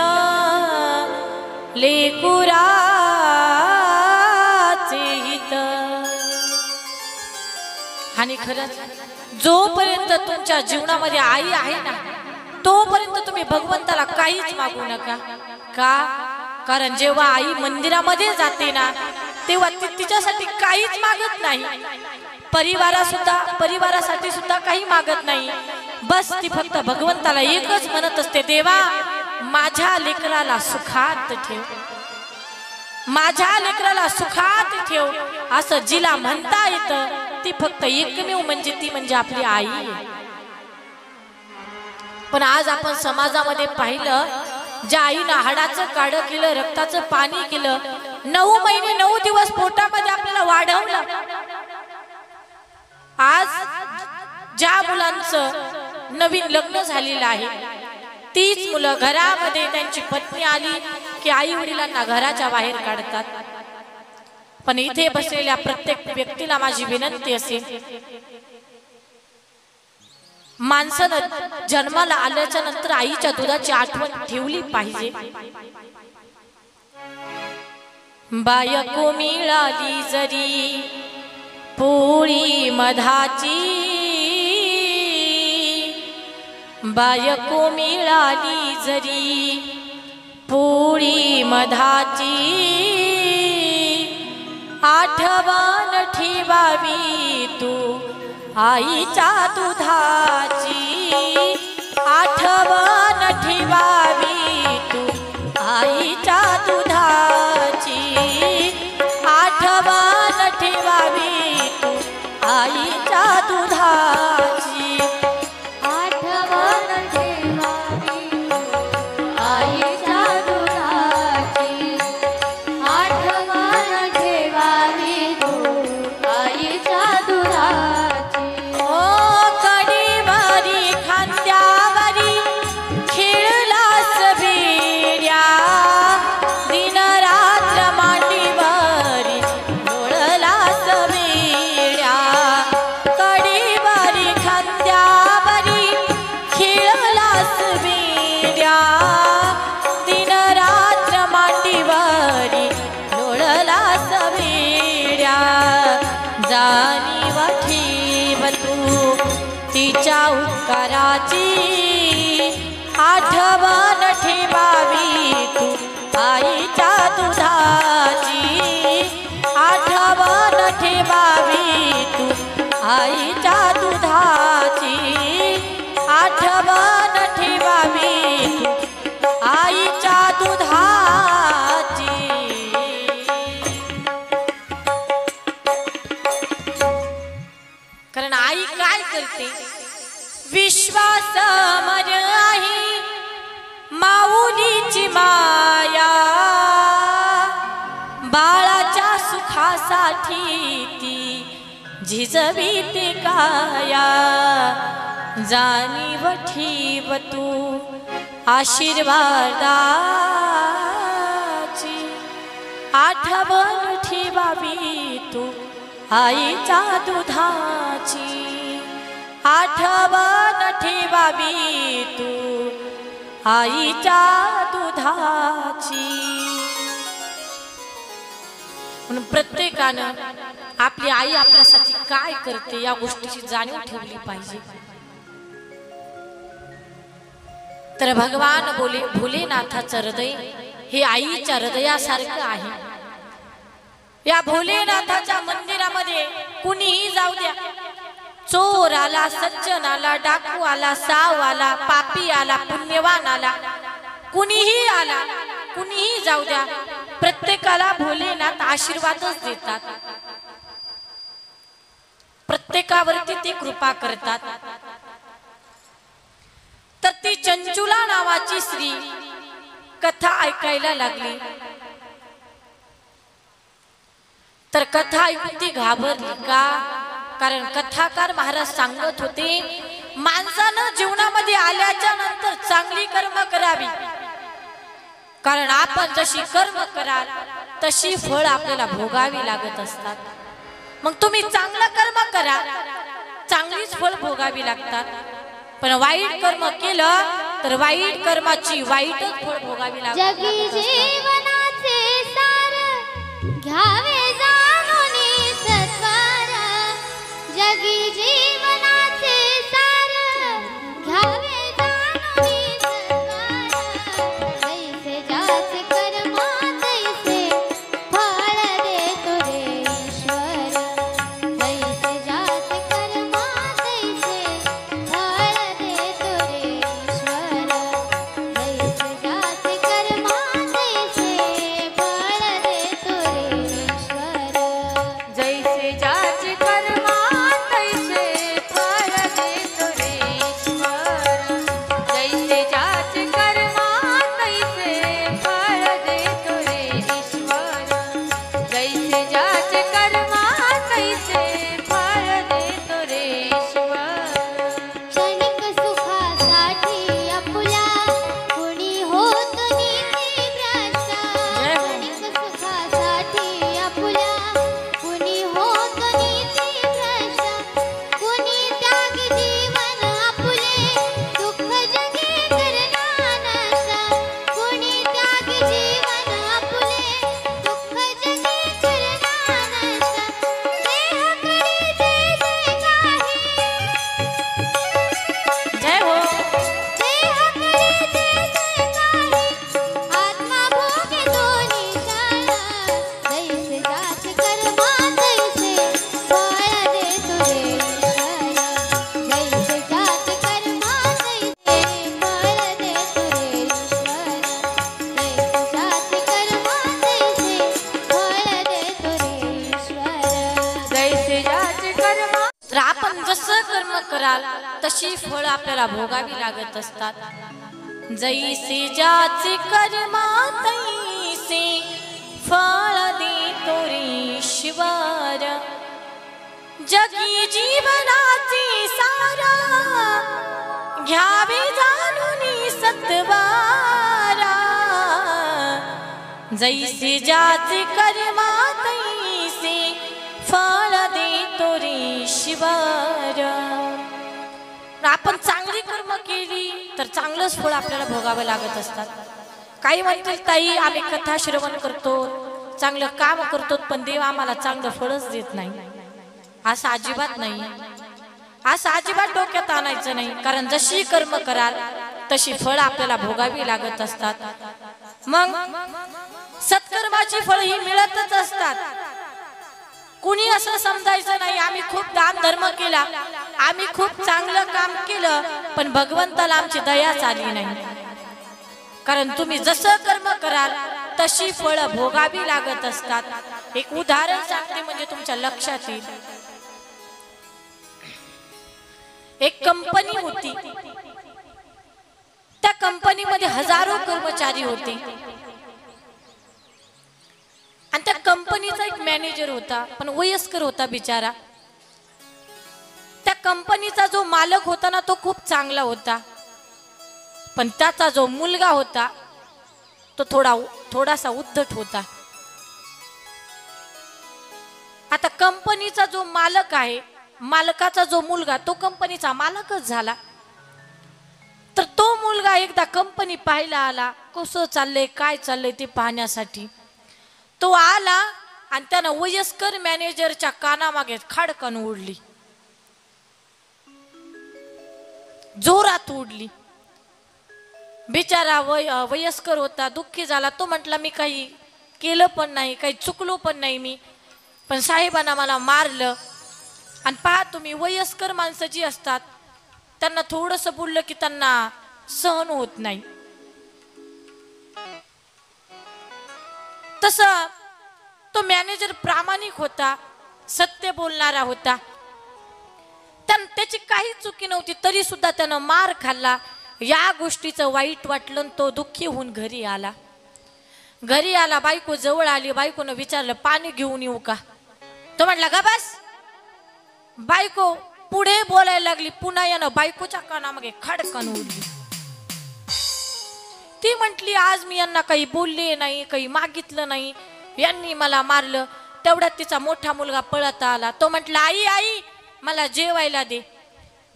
लेकुराचे हित. आणि खरंच जोपर्यंत तुमच्या जीवनामध्ये आई आहे ना तोपर्यंत तुम्ही भगवंताला काहीच मागू नका का कारण जेव्हा आई मंदिरामध्ये जाते ना तेव्हा ती तिच्यासाठी काहीच मागत नाही परिवारासाठी सुद्धा काही मागत नाही बस ती फक्त भगवंताला एकच म्हणत असते देवा माझ्या लेकराला सुखात ठेव माझ्या लेकराला सुखात ठेव असं जिला म्हणता येतं ती फक्त एकमेव म्हणजे ती म्हणजे आपली आई आहे. पण आज आपण समाजामध्ये पाहिलं ज्या आईनं हाडाचं काढं केलं रक्ताचं पाणी केलं 9 महिने 9 दिवस पोटामध्ये आपल्याला वाढवलं आज ज्या मुलांचं नवीन लग्न झालेलं आहे तीच मुलं घरामध्ये त्यांची पत्नी आली की आई वडिलांना घराच्या बाहेर काढतात. पण इथे बसलेल्या प्रत्येक व्यक्तीला माझी विनंती असेल माणसानं जन्माला आल्याच्या नंतर आईच्या दुधाची आठवण ठेवली पाहिजे. बायको मिळाली जरी पोळी मधाची बायको मिळाली जरी पोळी मधाची आठवण ठेवावी तू आईच्या दुधाची आठवण ठेवावी तू आईच्या दुधाची आठवण ठेवावी तू आईच्या दुधाची आठवण ठेवावी आईच्या दुधाची आठवण ठेवावी आईच्या दुधाची ओ कडीवरी खांद्यावरी खेळलास भिड्या दिनरात्र मांडीवरी डोळलास भिड्या कडीवरी खांद्यावरी खेळलास भिड्या दिनरात्र मांडीवरी डोळलास भिड्या जाणीव ठेव तू तिच्या उपकाराची आठवण ठेवावी तू आईच्या दुधाची आठवण ठेवावी तू आईच्या दुधाची आठवण ठेवावी तू आईच्या दुधाची कारण आई काय करते विश्वास मर आहे माऊलीची माया बाळाच्या सुखासाठी ती झिजवीते काया जाणीव ठेव तू आशीर्वादाची आठवण ठेवावी तू आईच्या दुधाची आठवण ठेवावी तू आईच्या दुधाची म्हणून प्रत्येकानं आपली आई आपल्यासाठी काय करते या गोष्टीची जाणीव ठेवली पाहिजे. तर भगवान भोलेनाथाचं हृदय हे आईच्या हृदयासारखं आहे. या भोलेनाथाच्या मंदिरामध्ये कुणीही जाऊ द्या, चोर आला, सज्जन आला, डाकू आला, साव आला, पापी आला, पुण्यवान आला, कुणीही आला, कुणीही जाऊ द्या, प्रत्येकाला भोलेनाथ आशीर्वादच देतात. प्रत्येकावरती ते कृपा करतात. तर ती चंचुला नावाची स्त्री कथा ऐकायला लागली. तर कथा ऐकून ती घाबरली. का? कारण कथाकार महाराज सांगत होते माणसानं जीवनामध्ये आल्याच्या नंतर चांगली कर्म करावी. कारण आपण जशी कर्म कराल तशी फळ आपल्याला भोगावी लागत असतात. मग तुम्ही चांगलं कर्म करा, चांगलीच फळ भोगावी लागतात. पण वाईट कर्म केलं तर वाईट कर्माची वाईटच फळ भोगावी लागतात. जगी जीवनाचे सार घ्यावे जाणून सत्वार, जगी जीवनाचे सार घ्यावे जाणून सत्वार, जैसे ज्याचे कर्म तैसे फळ देतो रे ईश्वर, जैसे ज्याचे कर्म तैसे फळ देतो रे ईश्वर, जैसे ज्याचे कर्म तैसे फळ देतो रे ईश्वर. जैसे ज्याचे कर्म तैसे फळ देतो रे ईश्वर, जैसे ज्याचे कर्म तैसे फळ देतो रे ईश्वर, जैसे ज्याचे कर्म तैसे फळ देतो रे ईश्वर. क्षणिक सुखासाठी आपुल्या कुणी होत नीतिभ्रष्ट, क्षणिक सुखासाठी आपुल्या कुणी होत नीतिभ्रष्ट, कुणी त्यागी जीवन आपुले दुःख जगे करना नष्ट, कुणी त्यागी जीवन आपुले दुःख जगे करना तर आपण जसं कर्म कराल तशी फळ आपल्याला भोगावी लागत असतात. जैसे ज्याचे कर्मा तैसे फळ देतो ईश्वर. जगी जीवनाचे सारा घ्यावे जाणून सत्वारा. जैसे ज्याचे कर्मा तैसे फळ देतो ईश्वर. आपण चांगली कर्म केली तर चांगलंच फळ आपल्याला भोगावं लागत असतात. काही म्हणतील ताई आम्ही कथा श्रवण करतो, चांगलं काम करतो, पण देव आम्हाला चांगलं फळच देत नाही. असं अजिबात नाही, असं अजिबात डोक्यात आणायचं नाही. कारण जशी कर्म कराल तशी फळ आपल्याला भोगावी लागत असतात. मग सत्कर्माची फळ ही मिळतच असतात. कुणी असं समजायचं नाही आम्ही खूप दान धर्म केला, आम्ही खूप चांगलं काम केलं, पण भगवंताला आमची दयाच आली नाही. कारण तुम्ही जसं कर्म कराल तशी फळ भोगावी लागत असतात. एक उदाहरण सांगते म्हणजे तुमच्या लक्षात येईल. एक कंपनी होती, त्या कंपनीमध्ये हजारो कर्मचारी होते आणि त्या कंपनीचा एक मॅनेजर होता, पण वयस्कर होता बिचारा. त्या कंपनीचा जो मालक होता ना तो खूप चांगला होता, पण त्याचा जो मुलगा होता तो थोडासा उद्धट होता. आता कंपनीचा जो मालक आहे, मालकाचा जो मुलगा तो कंपनीचा मालकच झाला. तर तो मुलगा एकदा कंपनी पाहायला आला, कसं चाललंय काय चाललंय ते पाहण्यासाठी. तो आला आणि त्यानं वयस्कर मॅनेजरच्या कानामागे खाडकन उडली, जोरात उडली. बिचारा वयस्कर होता, दुःखी झाला. तो म्हटला मी काही केलं पण नाही, काही चुकलो पण नाही मी, पण साहेबांना मला मारलं. आणि पहा तुम्ही वयस्कर माणसं जी असतात त्यांना थोडंसं बोललं की त्यांना सहन होत नाही. तसं तो मॅनेजर प्रामाणिक होता, सत्य बोलणारा होता. त्याची काही चुकी नव्हती तरी सुद्धा त्यानं मार खाल्ला. या गोष्टीचं वाईट वाटलं, तो दुःखी होऊन घरी आला. घरी आला, बायको जवळ आली. बायकोनं विचारलं पाणी घेऊन येऊ का? तो म्हटला का बस. बायको पुढे बोलायला लागली, पुन्हा यानं बायकोच्या कानामागे खडकन उडली. ती म्हटली आज मी यांना काही बोलले नाही, काही मागितलं नाही, यांनी मला मारलं. तेवढ्यात तिचा मोठा मुलगा पळत आला. तो म्हटला आई आई मला जेवायला दे.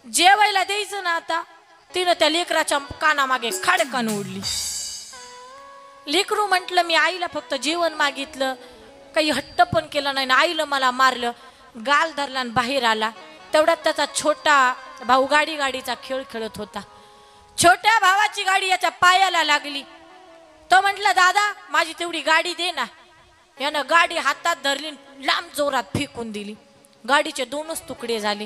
जेवायला द्यायचं ना आता. तिनं त्या लेकराच्या कानामागे खडकन उडली. लेकरू म्हटलं मी आईला फक्त जेवण मागितलं, काही हट्ट पण केला नाही, आईला मला मारलं. गाल धरला आणि बाहेर आला. तेवढ्यात त्याचा छोटा भाऊ गाडीचा खेळ खेळत होता. छोट्या भावाची गाडी याच्या पायाला लागली. तो म्हटला दादा माझी तेवढी गाडी दे ना. यानं गाडी हातात धरली, लांब जोरात फेकून दिली. गाडीचे दोनच तुकडे झाले.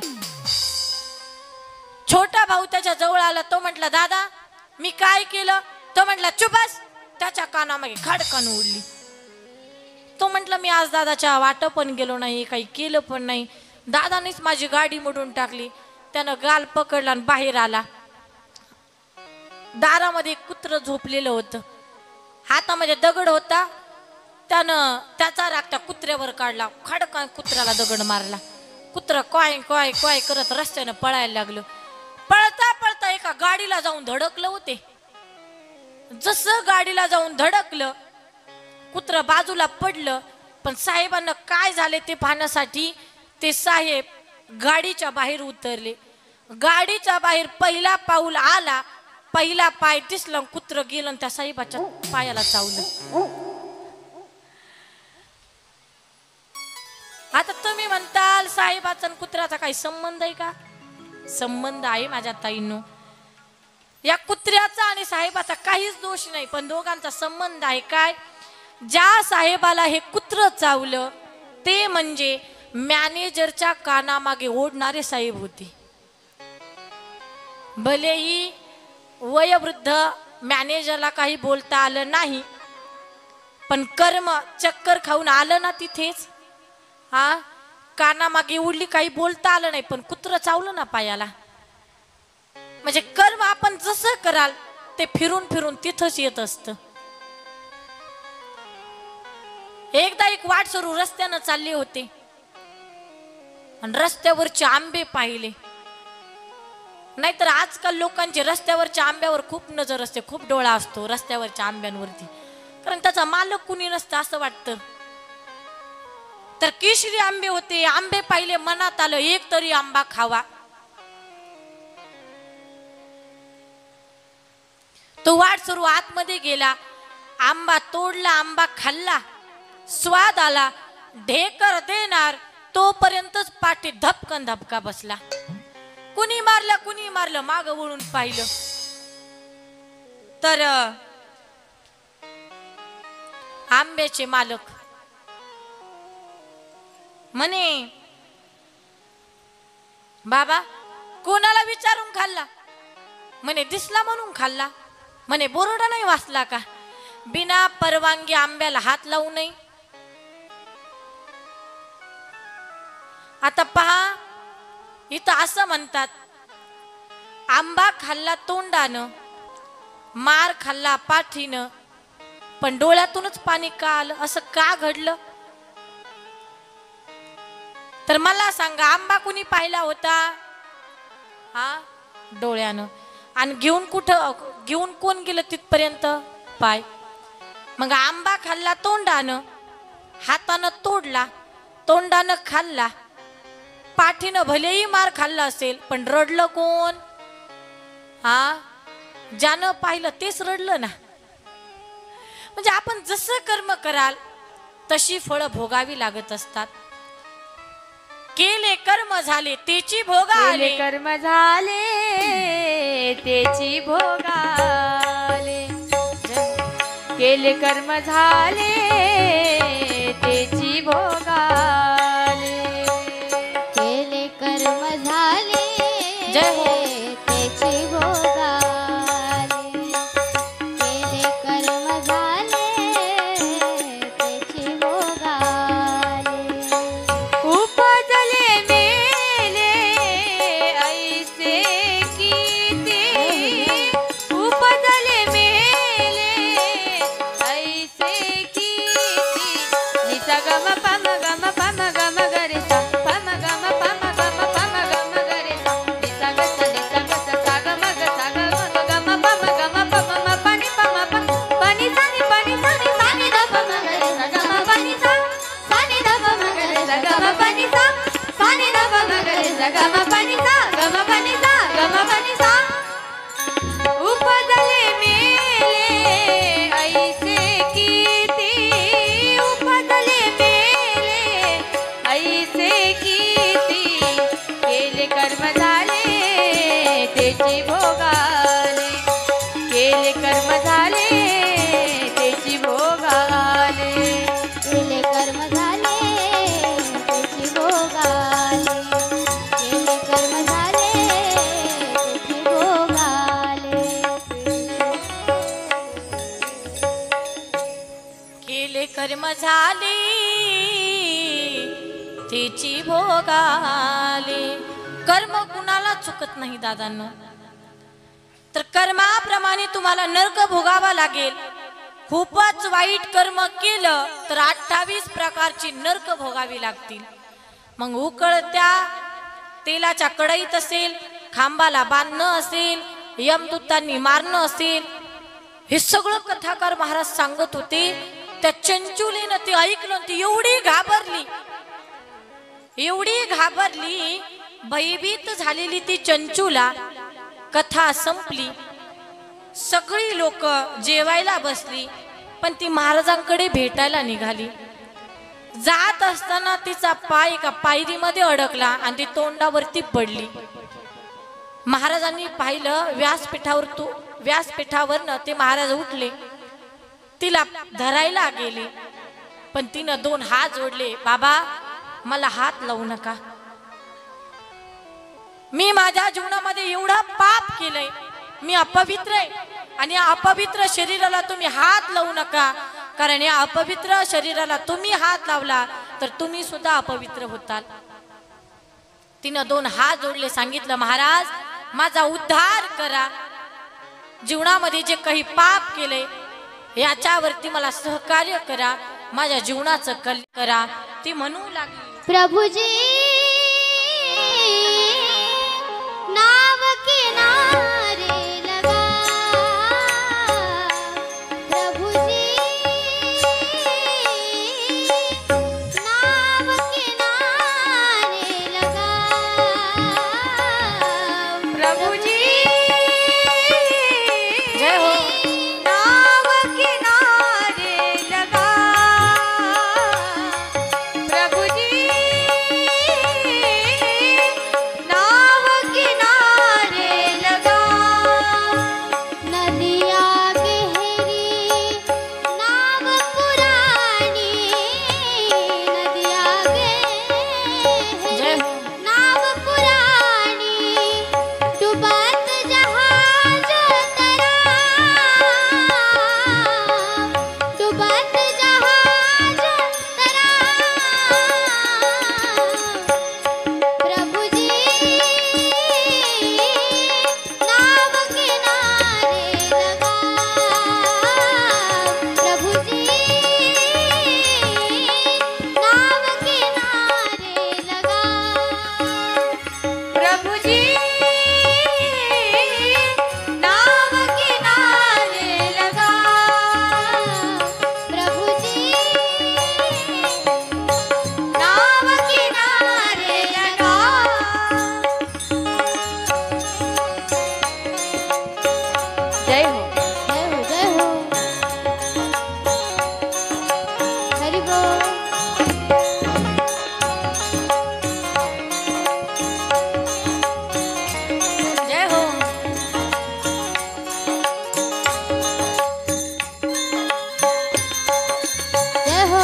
छोटा भाऊ त्याच्या जवळ आला. तो म्हटला दादा मी काय केलं? तो म्हटला चुपस. त्याच्या कानामागे खडकन उडली. तो म्हटलं मी आज दादाच्या वाट पण गेलो नाही, काही केलं पण नाही, दादानेच माझी गाडी मोडून टाकली. त्यानं गाल पकडला आणि बाहेर आला. दारामध्ये कुत्र झोपलेलं होतं, हातामध्ये दगड होता. त्यानं त्याचा राग त्या कुत्र्यावर काढला, खडकन कुत्र्याला दगड मारला. कुत्र काय काय काय करत रस्त्यानं पळायला लागलं. पळता पळता एका गाडीला जाऊन धडकलं होते. जसं गाडीला जाऊन धडकलं कुत्र बाजूला पडलं. पण साहेबांना काय झाले ते पाहण्यासाठी ते साहेब गाडीच्या बाहेर उतरले. गाडीच्या बाहेर पहिला पाऊल आला, पहिला पाय दिसला, कुत्र गेलं आणि त्या साहेबाच्या पायाला चावलं. आता तुम्ही म्हणताल साहेबाचा आणि कुत्र्याचा काही संबंध आहे का? संबंध आहे माझ्या ताईंनो. या कुत्र्याचा आणि साहेबाचा काहीच दोष नाही, पण दोघांचा संबंध आहे. काय? ज्या साहेबाला हे कुत्र चावलं ते म्हणजे मॅनेजरच्या कानामागे ओढणारे साहेब होते. भलेही वयोवृद्ध मॅनेजरला काही बोलता आलं नाही, पण कर्म चक्कर खाऊन आलं ना तिथेच. हा कानामागे उडली, काही बोलता आलं नाही, पण कुत्र चावलं ना पायाला. म्हणजे कर्म आपण जसं कराल ते फिरून फिरून तिथंच येत असतं. एकदा एक वाटसरू रस्त्यानं चालले होते आणि रस्त्यावरचे आंबे पाहिले. नाहीतर आजकाल लोकांची रस्त्यावरच्या आंब्यावर खूप नजर असते, खूप डोळा असतो रस्त्यावरच्या आंब्यांवरती, कारण त्याचा मालक कुणी नसतं असं वाटतं. तर केशरी आंबे होते. आंबे पाहिले, मनात आलं एक तरी आंबा खावा. तो वाटसरू आतमध्ये गेला, आंबा तोडला, आंबा खाल्ला, स्वाद आला, ढेकर देणार तोपर्यंतच पाठी धपकन धपका बसला. कुणी मारलं, माग वळून पाहिलं तर आंब्याचे मालक म्हणे, बाबा कोणाला विचारून खाल्ला? म्हणे दिसला म्हणून खाल्ला. म्हणे बोर्ड नाही वाचला का? बिना परवानगी आंब्याला हात लावू नये. आता पहा, इथं असं म्हणतात, आंबा खाल्ला तोंडानं, मार खाल्ला पाठीनं, पण डोळ्यातूनच पाणी का आलं? असं का घडलं? तर मला सांगा, आंबा कुणी पाहिला होता? हा, डोळ्यानं. आणि घेऊन कोण गेलं तिथपर्यंत? पाय. मग आंबा खाल्ला तोंडानं, हातानं तोडला, तोंडानं खाल्ला, पाठीनं भलेही मार खाल्ला असेल, पण रडलं कोण? हा, ज्यानं पाहिलं तेच रडलं ना. म्हणजे आपण जसं कर्म कराल तशी फळं भोगावी लागत असतात. केले कर्म झाले तेची भोगाले, केले कर्म झाले तेची भोगाले, केले कर्म झाले तेची भोगाले, केले कर्म झाले जय हो. त्याची भोगाले, केले कर्म झाले त्याची भोगाले. उपजले मेले ऐसे किती, उपजले मेले ऐसे किती, निसा गम पम गम गरे सा, पम गम गरे सा, निसा गस सा गम पम पानी पानी सानी द पम गरे सा गम पानी सा, सानी द पम गरे सा गम पानी सा, सानी द पम गरे सा गम पानी सा, गम पानी सा, गम पानी सा. उपजले मेले ऐसे किती, उपजले मेले ऐसे किती, केले कर्म झाले त्याची भोगाले, केले कर्म झाले त्याची भोगाले, केले कर्म झाले त्याची भोगाले, केले कर्म झाले त्याची भोगाले. केले कर्म झाले त्याची भोगाले. कर्म कुणाला चुकत नाही दादांनो. तर कर्माप्रमाणे तुम्हाला नरक भोगावा लागेल. खूपच वाईट कर्म केलं तर 28 प्रकारची नरक भोगावी लागतील. मग उकळत्या तेलाच्या कढईत असेल, खांबाला बांधणं असेल, यमदूतांनी मारणं असेल, हे सगळं कथाकार महाराज सांगत होते. त्या चंचुलीनं ते ऐकलं, ती एवढी घाबरली, भयभीत झालेली ती चंचुला. कथा संपली, सगळी लोक जेवायला बसली, पण ती महाराजांकडे भेटायला निघाली. जात असताना तिचा पाय एका पायरीमध्ये अडकला आणि ती तोंडावरती पडली. महाराजांनी पाहिलं, व्यासपीठावरनं ते महाराज उठले, तिला धरायला गेले, पण तिनं 2 हात जोडले. बाबा मला हात लावू नका, मी माझ्या जीवनामध्ये एवढा पाप केलंय, मी अपवित्र आहे, आणि या अपवित्र शरीराला तुम्ही हात लावू नका, कारण या अपवित्र शरीराला तुम्ही हात लावला तर तुम्ही सुद्धा अपवित्र होताल. तिनं 2 हात जोडले, सांगितलं महाराज माझा उद्धार करा. जीवनामध्ये जे काही पाप केले याच्यावरती मला सहकार्य करा, माझ्या जीवनाचं कल्याण करा. ती म्हणू लागली प्रभुजी नाव किनारे लगा, प्रभुजी नाव किनारे लगा, प्रभुजी जय हो. नाव किनारे लगा, प्रभुजी नाव किनारे लगा, नदिया गहरी नाव पुरानी, नदिया गहरी जय हो. नाव पुरानी, डुबत जहाज तरा, डुबत जहाज तरा, प्रभुजी नाव किनारे लगा, प्रभुजी नाव किनारे लगा, प्रभुजी नाव किनारे लगा, प्रभुजी नाव किनारे लगा. जय हो. जय हो जय हो, हरि बोल. जय हो. जय हो.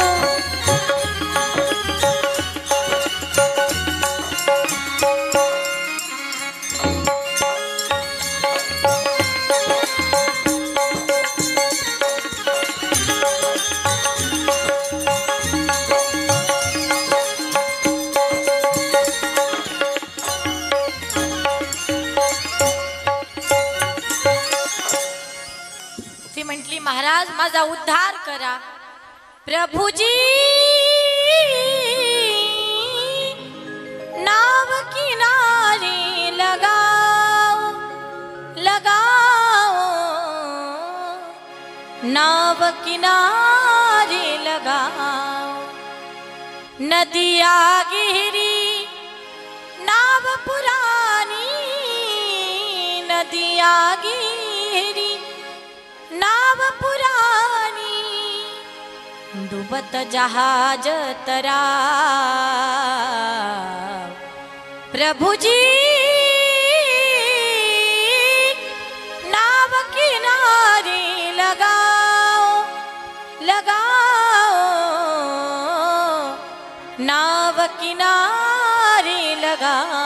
ती म्हटली महाराज माझा उद्धार करा. प्रभुजी नाव किनारे लगाओ, लगाओ नाव किनारे लगाओ, नदिया गहरी नाव पुरानी, नदिया गहरी नाव पुरानी, डुबत जहाज तरा, प्रभुजी नाव किनारे लगाओ, लगाओ नाव किनारे लगाओ.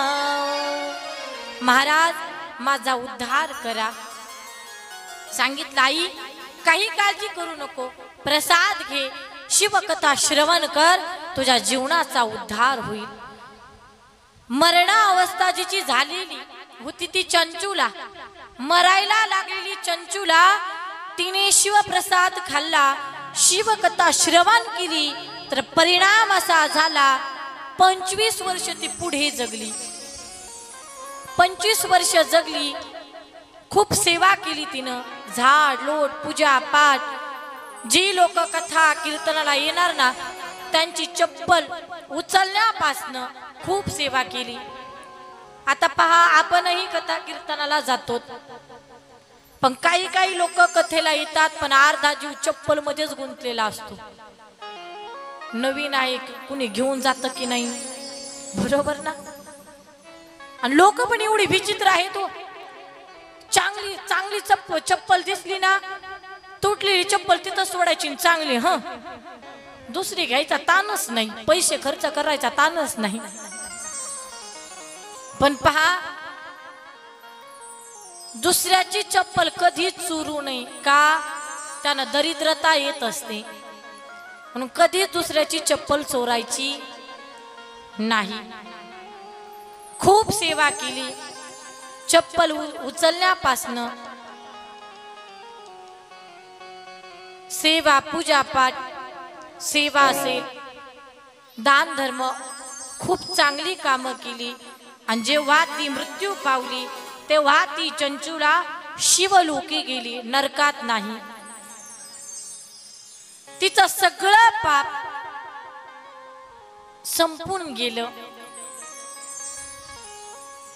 महाराज माझा उद्धार करा. सांगितलं आई काही काळजी करू नको, प्रसाद घे, शिवकथा श्रवण कर, तुझ्या जीवनाचा उद्धार होईल. मरणावस्था जिची झालेली होती ती चंचूला, मरायला लागलेली चंचूला, तिने शिवप्रसाद खाल्ला, शिवकथा श्रवण केली, तर परिणाम असा झाला 25 वर्ष ती पुढे जगली. 25 वर्ष जगली, खूप सेवा केली तिनं, झाड लोट पूजा पाठ. जी लोक कथा कीर्तनाला येणार ना त्यांची चप्पल उचलण्यापासनं खूप सेवा केली. आता पहा आपणही कथा कीर्तनाला जातो, पण काही काही लोक कथेला येतात पण अर्धा जीव चप्पल मध्येच गुंतलेला असतो. नवीन आहे कुणी घेऊन जात की नाही, बरोबर ना. आणि लोक पण एवढी विचित्र आहेत हो. चांगली चांगली चप्पल दिसली ना, तुटलेली चप्पल तिथं सोडायची, चांगली दुसरी घ्यायचा ताणच नाही, पैसे खर्च करायचा ताणच नाही. पण पहा दुसऱ्याची चप्पल कधीच चुरू नये, का त्यानं दरिद्रता येत असते. म्हणून कधीच दुसऱ्याची चप्पल चोरायची नाही. खूप सेवा केली. चप्पल उचलण्यापासनं सेवा, पूजा पाठ, सेवा असेल, दान धर्म, खूप चांगली कामं केली. आणि जेव्हा ती मृत्यू पावली तेव्हा ती चंचूला शिवलोकी गेली, नरकात नाही. तिचं सगळं पाप संपून गेलं.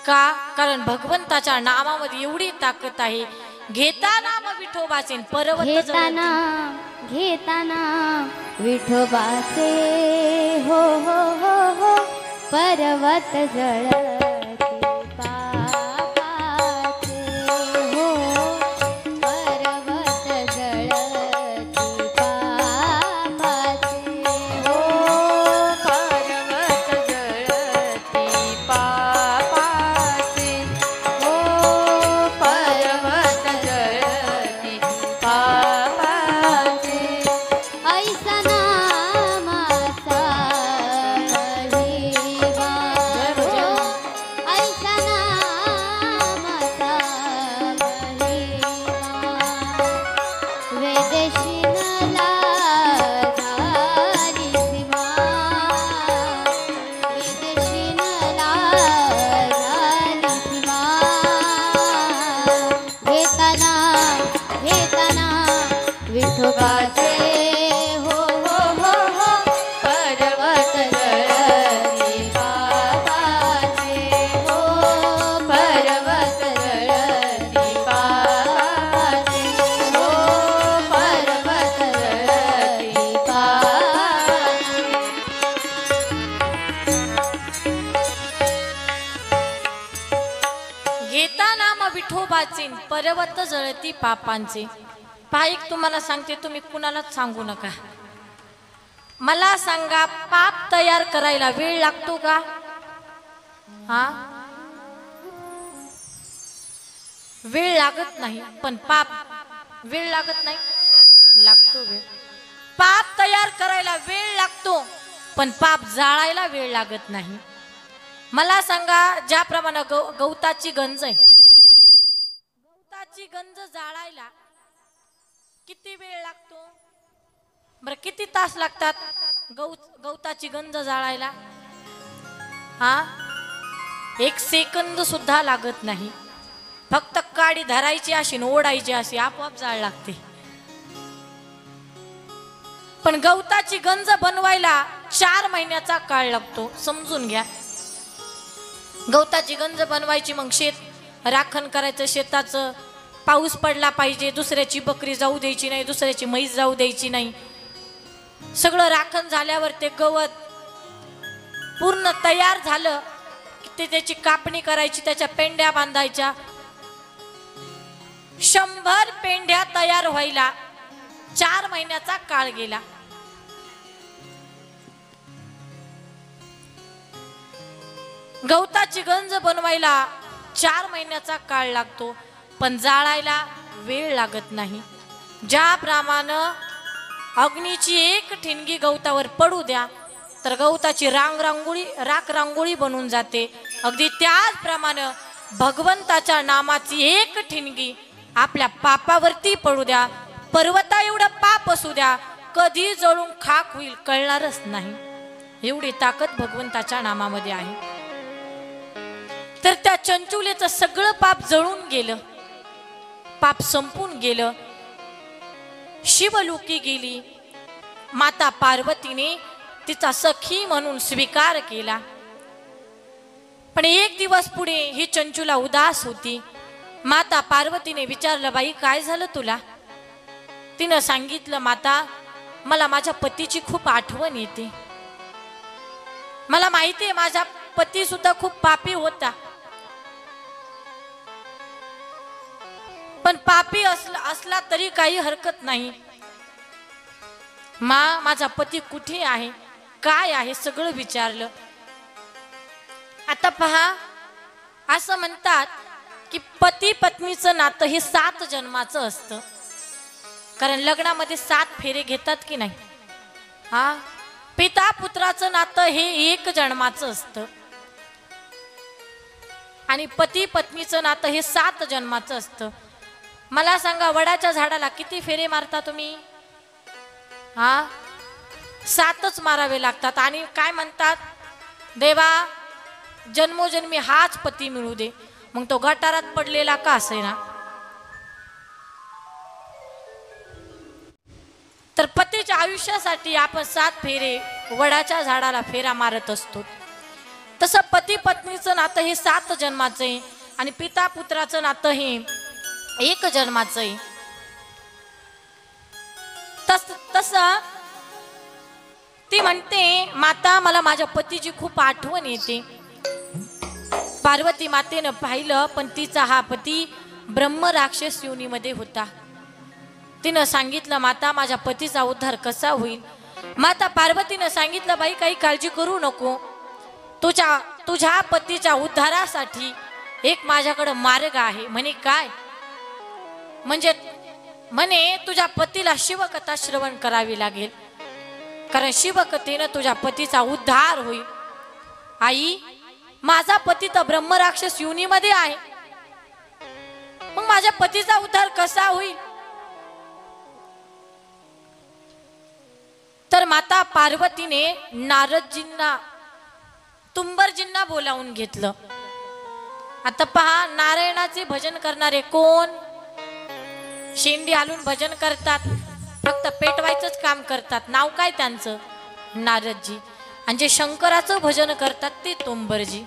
का? कारण भगवंताच्या नामामध्ये एवढी ताकद आहे. घेता नाम विठोबाचे पर्वत घेताना घेताना विठोबाचे हो हो हो हो पर्वत जळती पापाचे हो पर्वत जळती पापाचे हो पर्वत जळती पापाचे हो पर्वत जळती पापाचे ऐसा नामाचा महिमा हो ऐसा नामाचा महिमा वेदेशीनला झाली सीमा वेदेशीनला झाली सीमा घेताना घेताना विठोबाचे हो हो हो हो पर्वत जळती पापाचे हो पर्वत जळती पापाचे हो पर्वत जळती पापाचे. घेता नाम विठोबाचे पर्वत जळती पापांचे. पहा, एक तुम्हाला सांगते, तुम्ही कुणालाच सांगू नका. मला सांगा, पाप तयार करायला वेळ लागतो का? हा, वेळ लागत नाही. पण पाप वेळ लागत नाही, लागतो वेळ. पाप तयार करायला वेळ लागतो, पण पाप जाळायला वेळ लागत नाही. मला सांगा, ज्याप्रमाणे गवताची गंज आहे, गवताची गंज जाळायला किती वेळ लागतो? बरं, किती तास लागतात गवताची गंज जाळायला? हा, 1 सेकंद सुद्धा लागत नाही. फक्त काडी धरायची अशी न ओढायची अशी, आपोआप जाळ लागते. पण गवताची गंज बनवायला 4 महिन्याचा काळ लागतो. समजून घ्या. गवताची गंज बनवायची, मग शेत राखण करायचं शेताचं. पाऊस पडला पाहिजे, दुसऱ्याची बकरी जाऊ द्यायची नाही, दुसऱ्याची म्हैस जाऊ द्यायची नाही. सगळं राखण झाल्यावर ते गवत पूर्ण तयार झालं की त्याची कापणी करायची, त्याच्या पेंड्या बांधायच्या. 100 पेंड्या तयार व्हायला 4 महिन्याचा काळ गेला. गवताची गंज बनवायला 4 महिन्याचा काळ लागतो, पण जाळायला वेळ लागत नाही. ज्याप्रमाणे अग्नीची एक ठिणगी गवतावर पडू द्या तर गवताची राख रांगोळी बनून जाते. अगदी त्याचप्रमाणे भगवंताच्या नामाची एक ठिणगी आपल्या पापावरती पडू द्या, पर्वता एवढं पाप असू द्या, कधी जळून खाक होईल कळणारच नाही. एवढी ताकद भगवंताच्या नामामध्ये आहे. तर त्या चंचुलेचं सगळं पाप जळून गेलं, पाप संपून गेलं. शिवलोकी गेली. माता पार्वतीने तिचा सखी म्हणून स्वीकार केला. पण एक दिवस पुढे ही चंचुला उदास होती. माता पार्वतीने विचारलं, बाई काय झालं तुला? तिनं सांगितलं, माता मला माझ्या पतीची खूप आठवण येते. मला माहिती आहे माझा पती सुद्धा खूप पापी होता, पण पापी असला तरी काही हरकत नाही. माझा पती कुठे आहे, काय आहे, सगळं विचारलं. आता पहा, असं म्हणतात की पती पत्नीचं नातं हे 7 जन्माचं असतं. कारण लग्नामध्ये 7 फेरे घेतात की नाही? हा, पिता पुत्राचं नातं हे एक जन्माचं असतं आणि पती पत्नीचं नातं हे 7 जन्माचं असतं. मला सांगा, वडाच्या झाडाला किती फेरे मारता तुम्ही? हा, 7च मारावे लागतात. आणि काय म्हणतात, देवा जन्मोजन्मी हाच पती मिळू दे. मग तो गटारात पडलेला का असेना, तर पतीच्या आयुष्यासाठी आपण 7 फेरे वडाच्या झाडाला फेरा मारत असतो. तसं पती पत्नीचं नातं हे 7 जन्माचं आहे आणि पिता पुत्राचं नातं हे 1 जन्माचं आहे. तसं ती म्हणते, माता मला माझ्या पतीची खूप आठवण येते. पार्वती मातेनं पाहिलं, पण तिचा हा पती ब्रह्म राक्षस योनीमध्ये होता. तिनं सांगितलं, माता माझ्या पतीचा उद्धार कसा होईल? माता पार्वतीनं सांगितलं, बाई काही काळजी करू नको, तुझ्या पतीच्या उद्धारासाठी एक माझ्याकडे मार्ग आहे. म्हणे काय? म्हणे तुझ्या पतीला शिवकथा श्रवण करावी लागेल, कारण शिवकथेनं तुझ्या पतीचा उद्धार होईल. आई, माझा पती तर ब्रह्मराक्षस योनीमध्ये आहे, मग माझ्या पतीचा उद्धार कसा होईल? तर माता पार्वतीने नारदजींना, तुंबरजींना बोलावून घेतलं. आता पहा, नारायणाचे भजन करणारे कोण? शेंडी हालून भजन करतात, फक्त पेटवायचंच काम करतात. नाव काय त्यांचं? नारदजी. आणि जे शंकराचं भजन करतात ते तुंबरजी.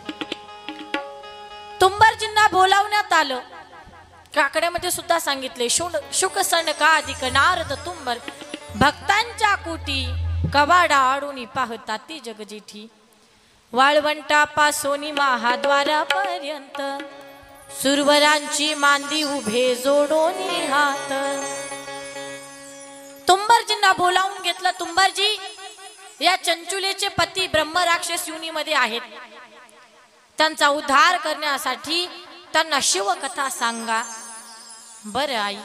तुंबरजींना बोलावण्यात आलं. काकड्यामध्ये सुद्धा सांगितले, शुक सण का अधिक नारद तुंबर, भक्तांच्या कोटी कवाडा आडून पाहतात ती जगजिठी. वाळवंटापासून महाद्वारापर्यंत सुरवरांची मांदी उभे जोडून हात. तुंबरजींना बोलावून घेतलं. तुंबरजी, या चंचुलेचे पती ब्रह्मराक्षस योनीमध्ये आहेत, त्यांचा उद्धार करण्यासाठी त्यांना शिवकथा सांगा. बरं आई.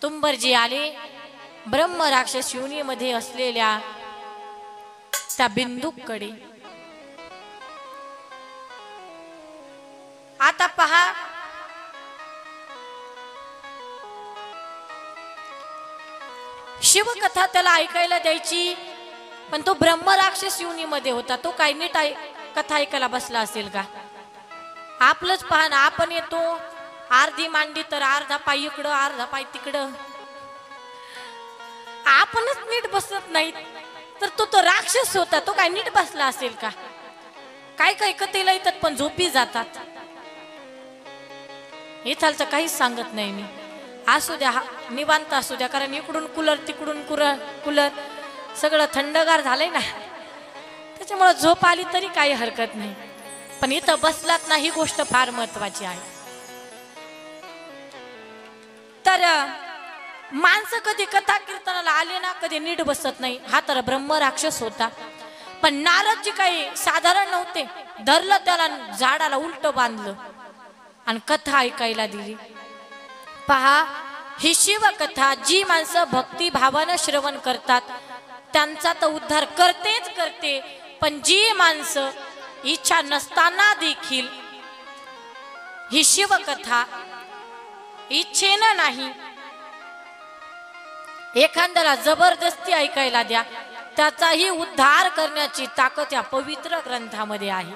तुंबरजी आले. ब्रह्मराक्षस योनीमध्ये असलेल्या त्या बिंदूकडे. आता पहा, शिवकथा त्याला ऐकायला द्यायची, पण तो ब्रह्मराक्षस योनीमध्ये होता. तो काही नीट कथा ऐकायला बसला असेल का? आपलंच पहा ना, आपण येतो अर्धी मांडी तर अर्धा पाय इकडं अर्धा पाय तिकडं, आपणच नीट बसत नाही, तर तो राक्षस होता. तो काय नीट बसला असेल का? काय काय कथेला येतात पण झोपी जातात. इथालचं काहीच सांगत नाही मी. असू द्या, निवांत असू द्या, कारण इकडून कूलर तिकडून कूलर सगळं थंडगार झालंय ना, त्याच्यामुळे झोप आली तरी काही हरकत नाही. पण इथं बसलात ना, ही गोष्ट फार महत्वाची आहे. तर माणसं कधी कथा कीर्तनाला आले ना, कधी नीट बसत नाही. हा तर ब्रह्म राक्षस होता. पण नारदजी काही साधारण नव्हते. धरलं त्याला, झाडाला उलट बांधलं आणि कथा ऐकायला दिली. पहा, ही शिवकथा जी माणसं भक्ती भावानं श्रवण करतात त्यांचा तर उद्धार करतेच करते. पण जी माणसं इच्छा नसताना देखील ही शिवकथा इच्छेनं नाही, एखाद्याला जबरदस्ती ऐकायला द्या, त्याचाही उद्धार करण्याची ताकद या पवित्र ग्रंथामध्ये आहे.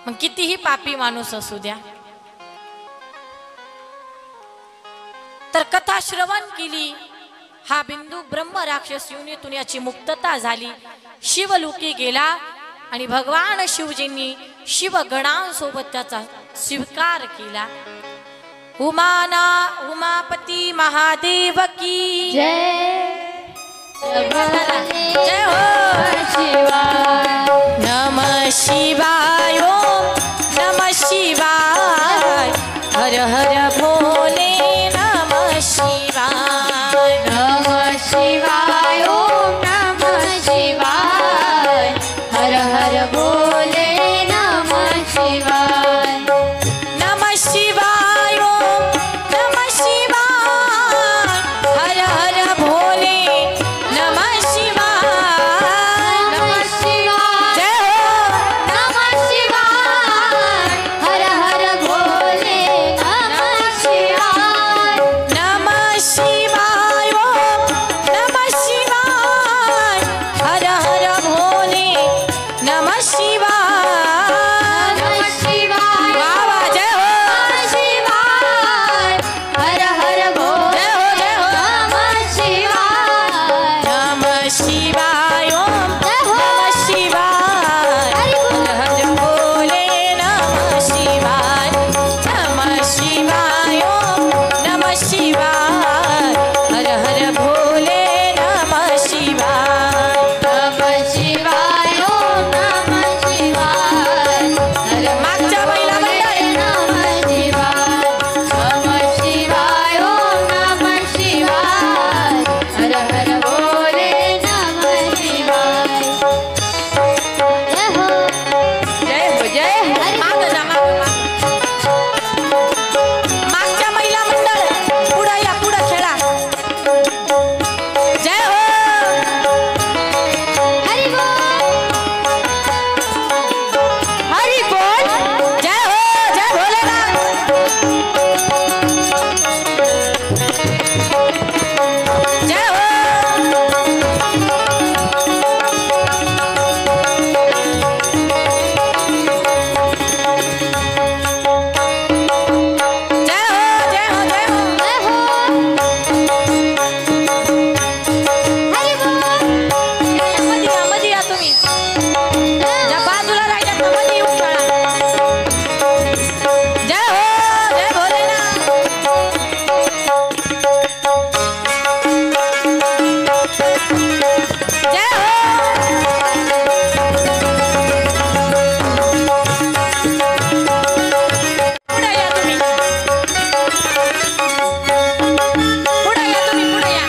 मग कितीही पापी माणूस असू द्या. तर कथा श्रवण केली. हा बिंदू ब्रह्म राक्षस योनीतून याची मुक्तता झाली. शिवलोकी गेला आणि भगवान शिवजींनी शिवगणांसोबत त्याचा स्वीकार केला. उमापती महादेव की जय जय हो शिवाय. नमः शिवाय. ओम नमः शिवाय. हर हर भोले नमः शिवाय. नमः शिवाय. ओम नमः शिवाय. हर हर भोले नमः शिवाय. नमः शिवाय. ओम नमः शिवाय. हर हर भोले नमः शिवाय नमः शिवाय वा वा जय हो नमः शिवाय हर हर बोल जय हो जय हो नमः शिवाय नमः शिवाय ओम जय हो नमः शिवाय हरि बोल हर बोले नमः शिवाय नमः शिवाय ओम नमः शिवाय हर हर भोले नमः शिवाय नमः शिवाय ओम नमः शिवाय हर मागच्या महिला मंडळी नमः शिवाय ओम नमः शिवाय हर हर बोले नमः शिवाय जय हो जय हो जय हो माग जा माग मागच्या महिला मंडळ पुढं या पुढं खेळा जय हो हरि बोल हरि बोल जय हो जय भोलेनाथ जय हो जय हो जय हो जय हो जय हो हरि बोल मध्ये या तुम्ही ज्या बाजूला राहिल्यात ना मध्ये येऊन खेळा जय हो जय भोलेनाथ जय हो पुढे या तुम्ही पुढे या तुम्ही पुढे या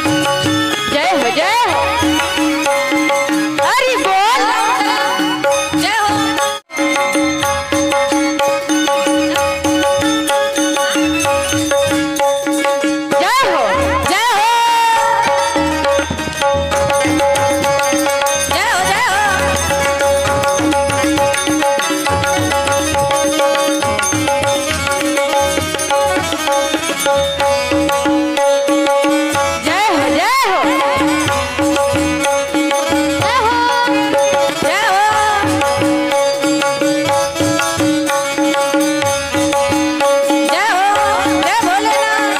जय हो जय हो हरि बोल जय हो जय हो जय हो जय हो जय हो जय हो जय हो जय हो जय हो जय हो जय भोलेनाथ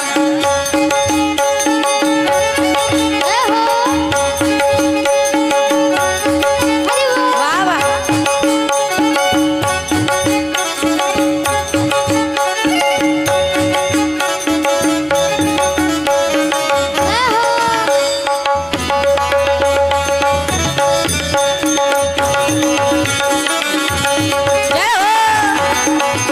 जय हो हरि बोल वाह वाह जय हो जय हो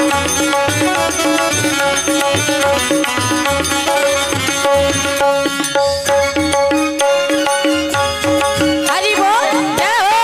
हरि बोल जय हो